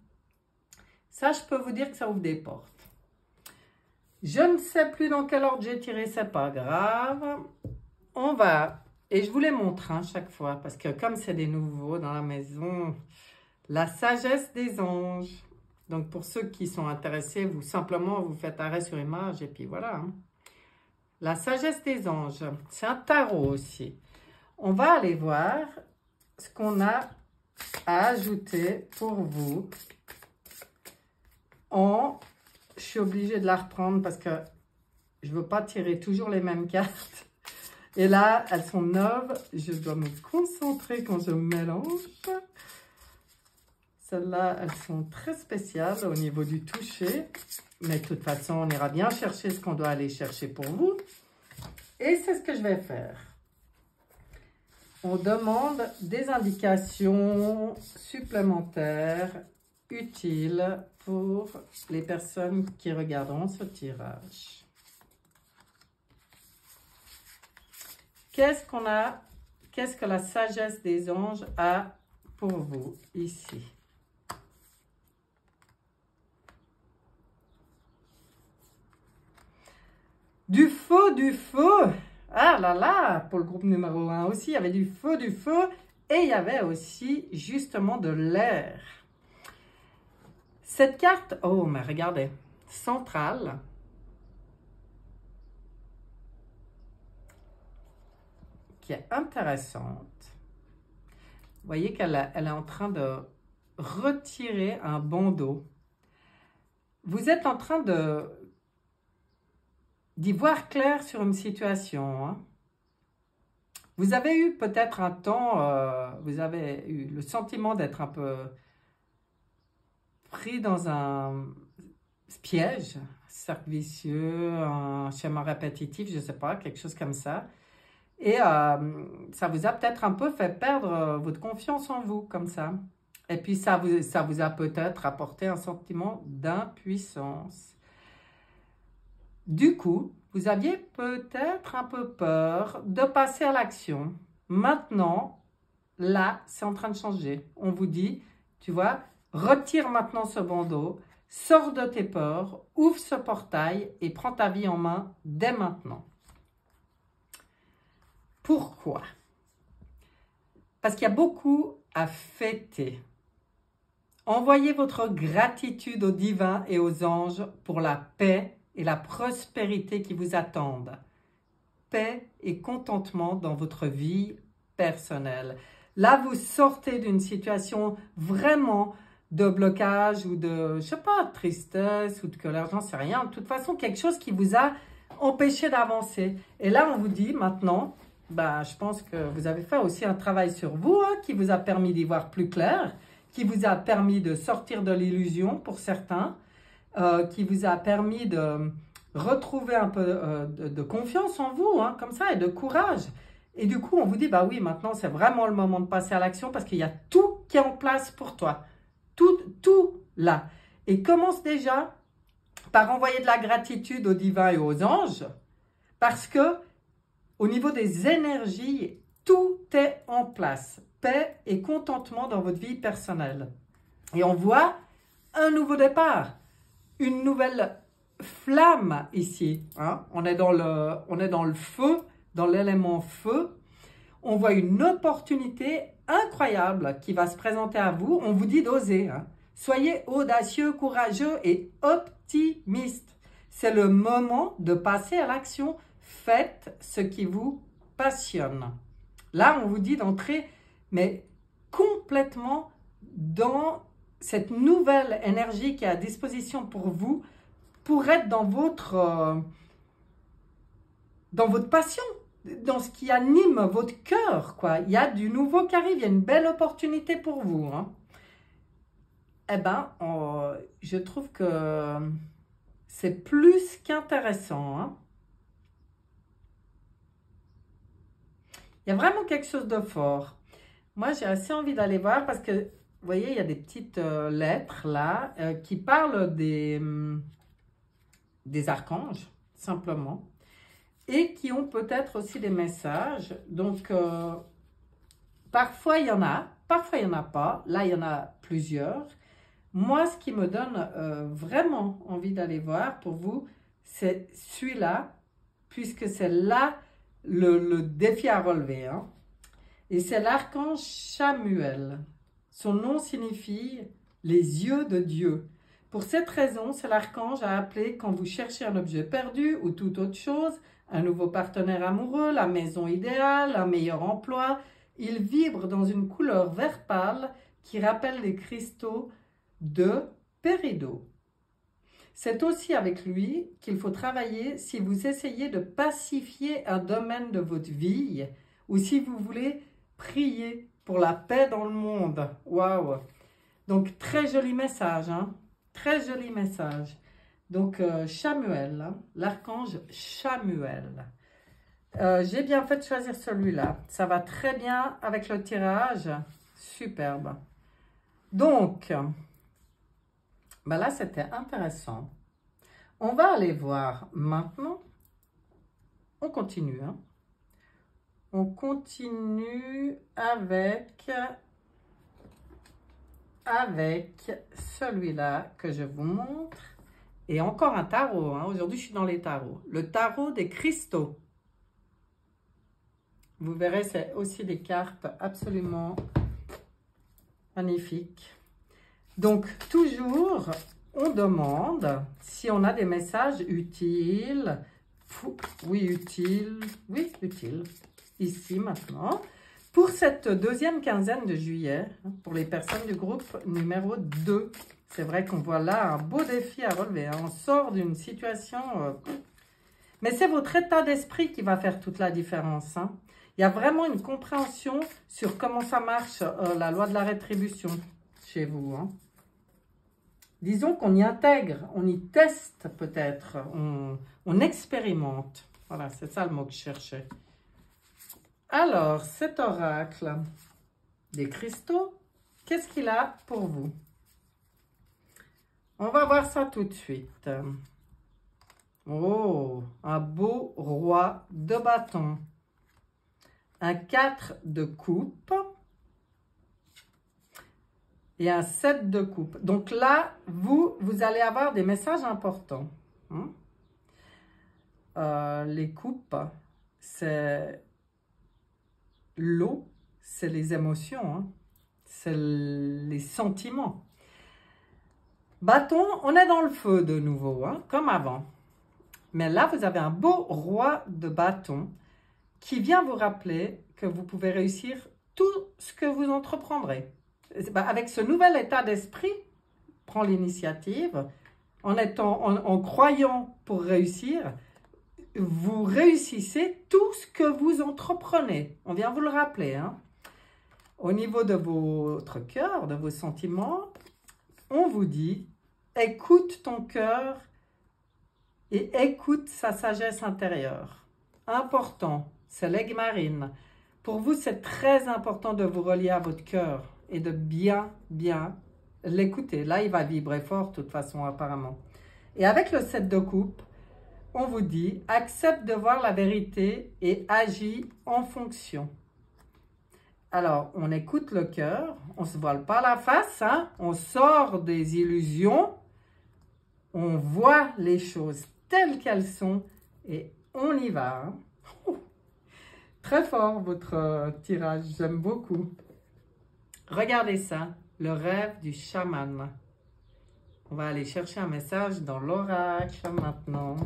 Ça, je peux vous dire que ça ouvre des portes. Je ne sais plus dans quel ordre j'ai tiré, c'est pas grave. On va, et je vous les montre, hein, chaque fois, parce que comme c'est des nouveaux dans la maison, la sagesse des anges. Donc, pour ceux qui sont intéressés, vous faites arrêt sur image, et puis voilà, hein. La sagesse des anges, c'est un tarot aussi. On va aller voir ce qu'on a à ajouter pour vous. Je suis obligée de la reprendre parce que je ne veux pas tirer toujours les mêmes cartes. Et là, elles sont neuves. Je dois me concentrer quand je mélange. Celles-là, elles sont très spéciales au niveau du toucher. Mais de toute façon, on ira bien chercher ce qu'on doit aller chercher pour vous. Et c'est ce que je vais faire. On demande des indications supplémentaires utile pour les personnes qui regarderont ce tirage. Qu'est-ce qu'on a, qu'est-ce que la sagesse des anges a pour vous ici? Du feu, du feu. Ah là là, pour le groupe numéro 1 aussi, il y avait du feu, et il y avait aussi justement de l'air. Cette carte, oh mais regardez, centrale, qui est intéressante. Vous voyez qu'elle est en train de retirer un bandeau. Vous êtes en train d'y voir clair sur une situation. Hein. Vous avez eu peut-être un temps, vous avez eu le sentiment d'être un peu pris dans un piège, cercle vicieux, un schéma répétitif, je ne sais pas, quelque chose comme ça. Et ça vous a peut-être un peu fait perdre votre confiance en vous, comme ça. Et puis ça vous a peut-être apporté un sentiment d'impuissance. Du coup, vous aviez peut-être un peu peur de passer à l'action. Maintenant, là, c'est en train de changer. On vous dit, tu vois, retire maintenant ce bandeau, sors de tes peurs, ouvre ce portail et prends ta vie en main dès maintenant. Pourquoi? Parce qu'il y a beaucoup à fêter. Envoyez votre gratitude au divin et aux anges pour la paix et la prospérité qui vous attendent. Paix et contentement dans votre vie personnelle. Là, vous sortez d'une situation vraiment de blocage ou de, je sais pas, de tristesse ou de colère, j'en sais rien. De toute façon, quelque chose qui vous a empêché d'avancer. Et là, on vous dit maintenant, je pense que vous avez fait aussi un travail sur vous hein, qui vous a permis d'y voir plus clair, qui vous a permis de sortir de l'illusion pour certains, qui vous a permis de retrouver un peu de confiance en vous, hein, comme ça, et de courage. Et du coup, on vous dit, bah oui, maintenant, c'est vraiment le moment de passer à l'action parce qu'il y a tout qui est en place pour toi. Tout là. Et commence déjà par envoyer de la gratitude au divin et aux anges parce que au niveau des énergies, tout est en place. Paix et contentement dans votre vie personnelle. Et on voit un nouveau départ, une nouvelle flamme ici. Hein? On est dans le feu, dans l'élément feu. On voit une opportunité incroyable qui va se présenter à vous. On vous dit d'oser. Hein? Soyez audacieux, courageux et optimistes. C'est le moment de passer à l'action. Faites ce qui vous passionne. Là, on vous dit d'entrer, mais complètement dans cette nouvelle énergie qui est à disposition pour vous, pour être dans votre passion, dans ce qui anime votre cœur, quoi. Il y a du nouveau qui arrive, il y a une belle opportunité pour vous. Hein. Eh bien, je trouve que c'est plus qu'intéressant. Hein. Il y a vraiment quelque chose de fort. Moi, j'ai assez envie d'aller voir parce que, vous voyez, il y a des petites lettres là qui parlent des archanges, simplement, et qui ont peut-être aussi des messages. Donc, parfois, il y en a, parfois, il n'y en a pas. Là, il y en a plusieurs. Moi, ce qui me donne vraiment envie d'aller voir pour vous, c'est celui-là, puisque c'est là le défi à relever. Hein. Et c'est l'archange Chamuel. Son nom signifie les yeux de Dieu. Pour cette raison, c'est l'archange à appeler quand vous cherchez un objet perdu ou toute autre chose, un nouveau partenaire amoureux, la maison idéale, un meilleur emploi. Il vibre dans une couleur vert pâle qui rappelle les cristaux de péridot. C'est aussi avec lui qu'il faut travailler si vous essayez de pacifier un domaine de votre vie ou si vous voulez prier pour la paix dans le monde. Waouh! Donc, très joli message, hein? Très joli message. Donc, Chamuel, hein? L'archange Chamuel. J'ai bien fait de choisir celui-là. Ça va très bien avec le tirage. Superbe. Donc, Ben là, c'était intéressant. On va aller voir maintenant. On continue. Hein. On continue avec celui-là que je vous montre. Et encore un tarot. Hein. Aujourd'hui, je suis dans les tarots. Le tarot des cristaux. Vous verrez, c'est aussi des cartes absolument magnifiques. Donc, toujours, on demande si on a des messages utiles. Oui, utiles. Oui, utiles. Ici, maintenant. Pour cette deuxième quinzaine de juillet, pour les personnes du groupe numéro 2, c'est vrai qu'on voit là un beau défi à relever. Hein. On sort d'une situation... mais c'est votre état d'esprit qui va faire toute la différence. Hein. Il y a vraiment une compréhension sur comment ça marche, la loi de la rétribution chez vous. Hein. Disons qu'on y intègre, on y teste peut-être, on expérimente. Voilà, c'est ça le mot que je cherchais. Alors, cet oracle des cristaux, qu'est-ce qu'il a pour vous? On va voir ça tout de suite. Oh, un beau roi de bâton. Un 4 de coupe. Et un 7 de coupe. Donc là, vous allez avoir des messages importants. Les coupes, c'est l'eau, c'est les émotions, hein. C'est les sentiments. Bâton, on est dans le feu de nouveau, hein, comme avant. Mais là, vous avez un beau roi de bâton qui vient vous rappeler que vous pouvez réussir tout ce que vous entreprendrez. Avec ce nouvel état d'esprit, prends l'initiative, en croyant pour réussir, vous réussissez tout ce que vous entreprenez. On vient vous le rappeler. Hein. Au niveau de votre cœur, de vos sentiments, on vous dit, écoute ton cœur et écoute sa sagesse intérieure. Important, c'est l'aigle marine. Pour vous, c'est très important de vous relier à votre cœur et de bien l'écouter. Là, il va vibrer fort, de toute façon, apparemment. Et avec le 7 de coupe, on vous dit, accepte de voir la vérité et agis en fonction. Alors, on écoute le cœur, on ne se voile pas la face, hein, on sort des illusions, on voit les choses telles qu'elles sont et on y va. Hein. Très fort votre tirage, j'aime beaucoup. Regardez ça, le rêve du chaman. On va aller chercher un message dans l'oracle maintenant.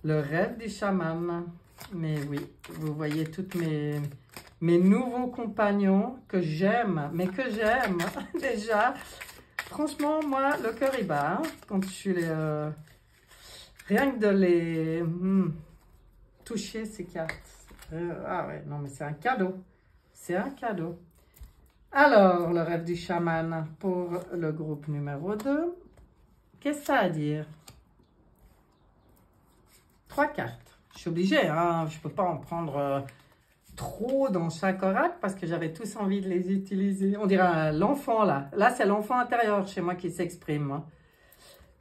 Le rêve du chaman. Mais oui, vous voyez tous mes nouveaux compagnons que j'aime, mais que j'aime déjà. Franchement, moi, le cœur il bat. Hein, quand je suis rien que de les toucher ces cartes. Ah ouais, non mais c'est un cadeau. C'est un cadeau. Alors, le rêve du chaman pour le groupe numéro 2. Qu'est-ce que ça a à dire? 3 cartes. Je suis obligée, hein, je ne peux pas en prendre trop dans chaque oracle parce que j'avais tous envie de les utiliser. On dirait l'enfant là. Là, c'est l'enfant intérieur chez moi qui s'exprime. Hein.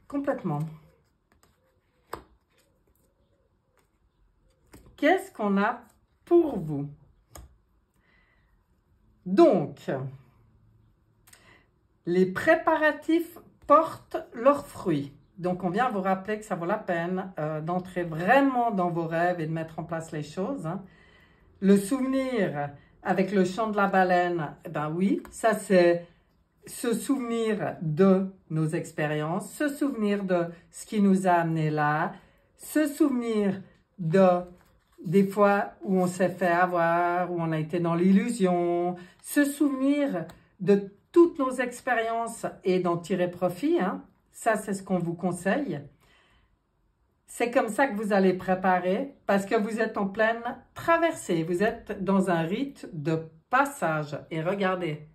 Complètement. Qu'est-ce qu'on a pour vous? Donc, les préparatifs portent leurs fruits. Donc, on vient vous rappeler que ça vaut la peine d'entrer vraiment dans vos rêves et de mettre en place les choses. Hein. Le souvenir avec le chant de la baleine, ben oui, ça c'est se souvenir de nos expériences, se souvenir de ce qui nous a amenés là, se souvenir des fois où on s'est fait avoir, où on a été dans l'illusion, se souvenir de toutes nos expériences et d'en tirer profit. Hein. Ça, c'est ce qu'on vous conseille. C'est comme ça que vous allez préparer parce que vous êtes en pleine traversée. Vous êtes dans un rite de passage. Et regardez,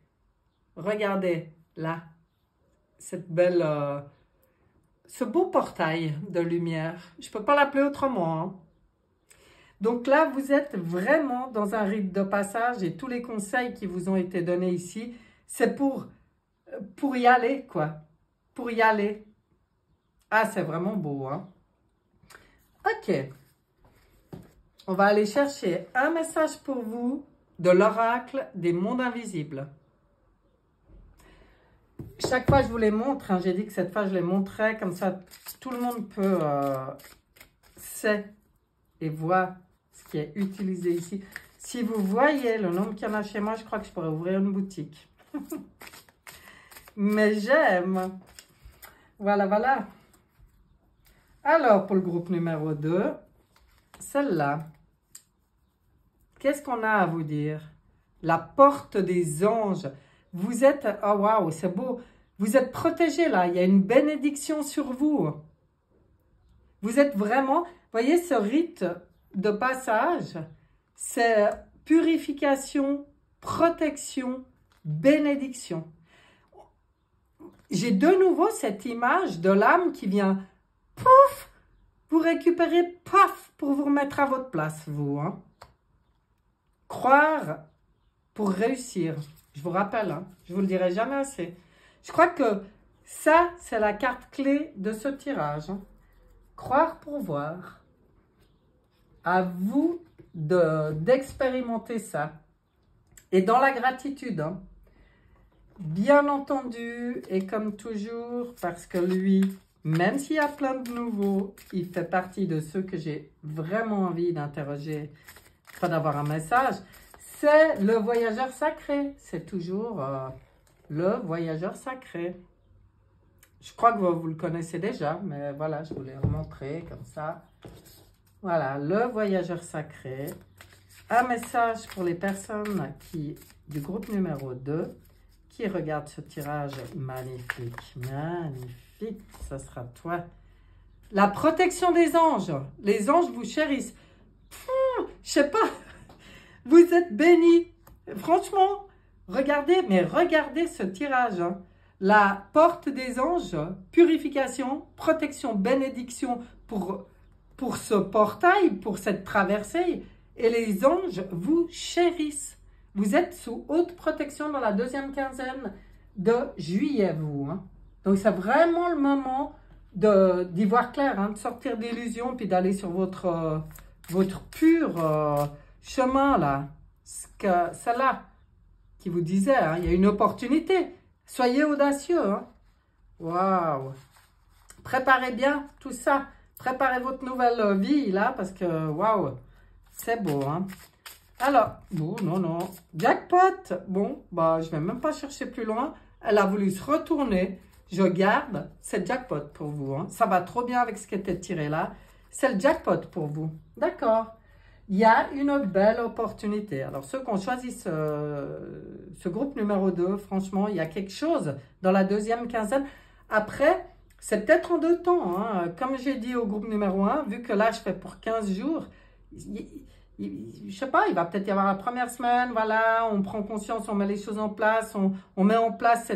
regardez là, cette belle, ce beau portail de lumière. Je ne peux pas l'appeler autrement. Hein. Donc là, vous êtes vraiment dans un rite de passage et tous les conseils qui vous ont été donnés ici, c'est pour y aller, quoi. pour y aller. Ah, c'est vraiment beau, hein? Ok. On va aller chercher un message pour vous de l'oracle des mondes invisibles. Chaque fois, je vous les montre. Hein, j'ai dit que cette fois, je les montrais. Comme ça, tout le monde peut sait et voit ce qui est utilisé ici. Si vous voyez le nombre qu'il y en a chez moi, je crois que je pourrais ouvrir une boutique. Mais j'aime. Voilà, voilà. Alors, pour le groupe numéro 2, celle-là. Qu'est-ce qu'on a à vous dire? La porte des anges. Vous êtes... Oh, waouh, c'est beau. Vous êtes protégés, là. Il y a une bénédiction sur vous. Vous êtes vraiment... Voyez, ce rite de passage, c'est purification, protection, bénédiction. J'ai de nouveau cette image de l'âme qui vient, pouf, vous récupérer, paf, pour vous remettre à votre place, vous. Hein. Croire pour réussir. Je vous rappelle, hein, je vous le dirai jamais assez. Je crois que ça, c'est la carte clé de ce tirage. Hein. Croire pour voir. À vous d'expérimenter ça. Et dans la gratitude, hein, bien entendu, et comme toujours, parce que lui, même s'il y a plein de nouveaux, il fait partie de ceux que j'ai vraiment envie d'interroger, pas d'avoir un message, c'est le voyageur sacré. C'est toujours le voyageur sacré. Je crois que vous le connaissez déjà, mais voilà, je vous l'ai remontré comme ça. Voilà, le voyageur sacré. Un message pour les personnes du groupe numéro 2 qui regardent ce tirage magnifique. Magnifique, ça sera toi. La protection des anges. Les anges vous chérissent. Je sais pas, vous êtes bénis. Franchement, regardez ce tirage. Hein. La porte des anges, purification, protection, bénédiction pour ce portail, pour cette traversée. Et les anges vous chérissent. Vous êtes sous haute protection dans la deuxième quinzaine de juillet, vous. Hein. Donc, c'est vraiment le moment d'y voir clair, hein, de sortir d'illusions puis d'aller sur votre pur chemin, là. Celle-là qui vous disait, hein, il y a une opportunité. Soyez audacieux. Hein. Waouh! Préparez bien tout ça. Préparez votre nouvelle vie, là, parce que, waouh, c'est beau, hein. Alors, bon, non. Jackpot. Bon, bah, je vais même pas chercher plus loin. Elle a voulu se retourner. Je garde. C'est jackpot pour vous, hein. Ça va trop bien avec ce qui était tiré là. C'est le jackpot pour vous. D'accord. Il y a une belle opportunité. Alors, ceux qui ont choisi ce groupe numéro 2, franchement, il y a quelque chose dans la deuxième quinzaine. Après, c'est peut-être en 2 temps. Hein. Comme j'ai dit au groupe numéro 1, vu que là, je fais pour 15 jours, je sais pas, il va peut-être y avoir la première semaine, voilà, on prend conscience, on met les choses en place, on met en place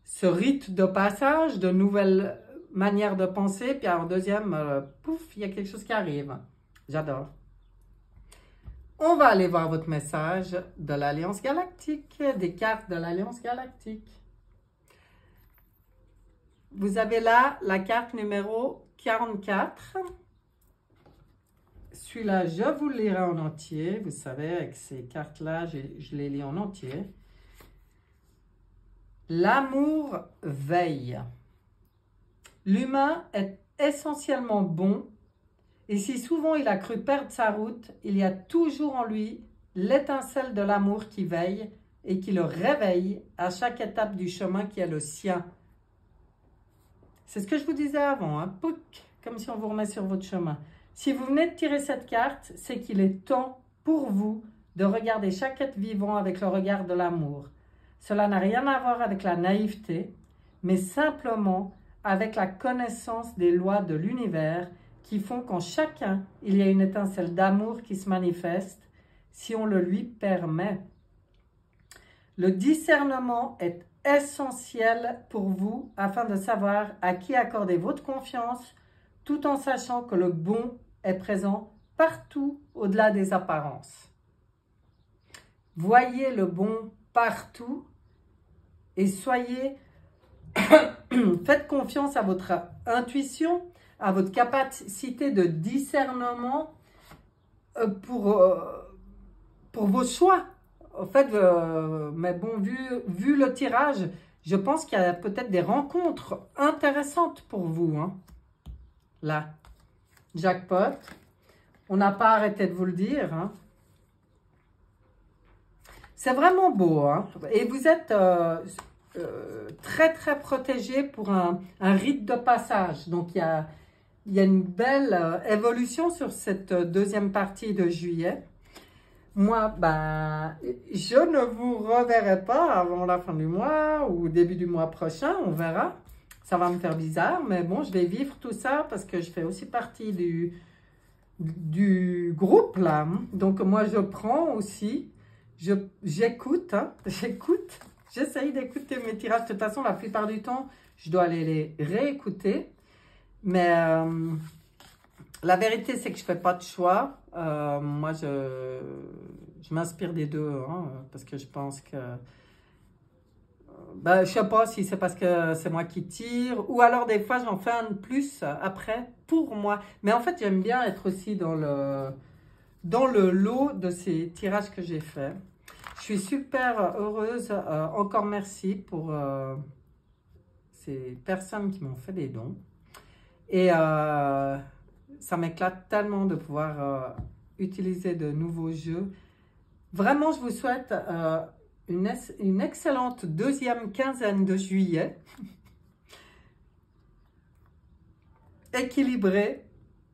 ce rite de passage, de nouvelles manières de penser, puis en deuxième, pouf, il y a quelque chose qui arrive. J'adore. On va aller voir votre message de l'Alliance Galactique, des cartes de l'Alliance Galactique. Vous avez là la carte numéro 44. Celui-là, je vous le lirai en entier. Vous savez, avec ces cartes-là, je les lis en entier. L'amour veille. L'humain est essentiellement bon. Et si souvent il a cru perdre sa route, il y a toujours en lui l'étincelle de l'amour qui veille et qui le réveille à chaque étape du chemin qui est le sien. C'est ce que je vous disais avant, hein? Pouc, comme si on vous remet sur votre chemin. Si vous venez de tirer cette carte, c'est qu'il est temps pour vous de regarder chaque être vivant avec le regard de l'amour. Cela n'a rien à voir avec la naïveté, mais simplement avec la connaissance des lois de l'univers qui font qu'en chacun, il y a une étincelle d'amour qui se manifeste si on le lui permet. Le discernement est essentiel pour vous afin de savoir à qui accorder votre confiance tout en sachant que le bon est présent partout au-delà des apparences. Voyez le bon partout et soyez Faites confiance à votre intuition, à votre capacité de discernement pour vos choix. En fait, mais bon, vu le tirage, je pense qu'il y a peut-être des rencontres intéressantes pour vous. Hein. Là, jackpot. On n'a pas arrêté de vous le dire. Hein. C'est vraiment beau. Hein. Et vous êtes très, très protégé pour un rite de passage. Donc, il y a une belle évolution sur cette deuxième partie de juillet. Moi, ben, je ne vous reverrai pas avant la fin du mois ou début du mois prochain, on verra. Ça va me faire bizarre, mais bon, je vais vivre tout ça parce que je fais aussi partie du groupe, là. Donc, moi, je prends aussi, j'écoute, hein, j'essaye d'écouter mes tirages. De toute façon, la plupart du temps, je dois aller les réécouter. Mais la vérité, c'est que je ne fais pas de choix. Moi, je m'inspire des deux, hein, parce que je pense que... Ben, je ne sais pas si c'est parce que c'est moi qui tire, ou alors des fois, j'en fais un de plus après pour moi. Mais en fait, j'aime bien être aussi dans le lot de ces tirages que j'ai faits. Je suis super heureuse. Encore merci pour ces personnes qui m'ont fait des dons. Et ça m'éclate tellement de pouvoir utiliser de nouveaux jeux. Vraiment, je vous souhaite une excellente deuxième quinzaine de juillet. Équilibrée.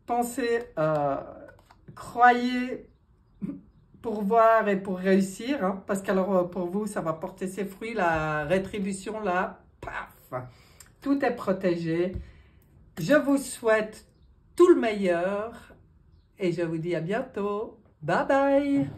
Pensez, croyez pour voir et pour réussir. Hein, parce qu'alors, pour vous, ça va porter ses fruits. La rétribution, là, paf, tout est protégé. Je vous souhaite tout le meilleur et je vous dis à bientôt. Bye bye!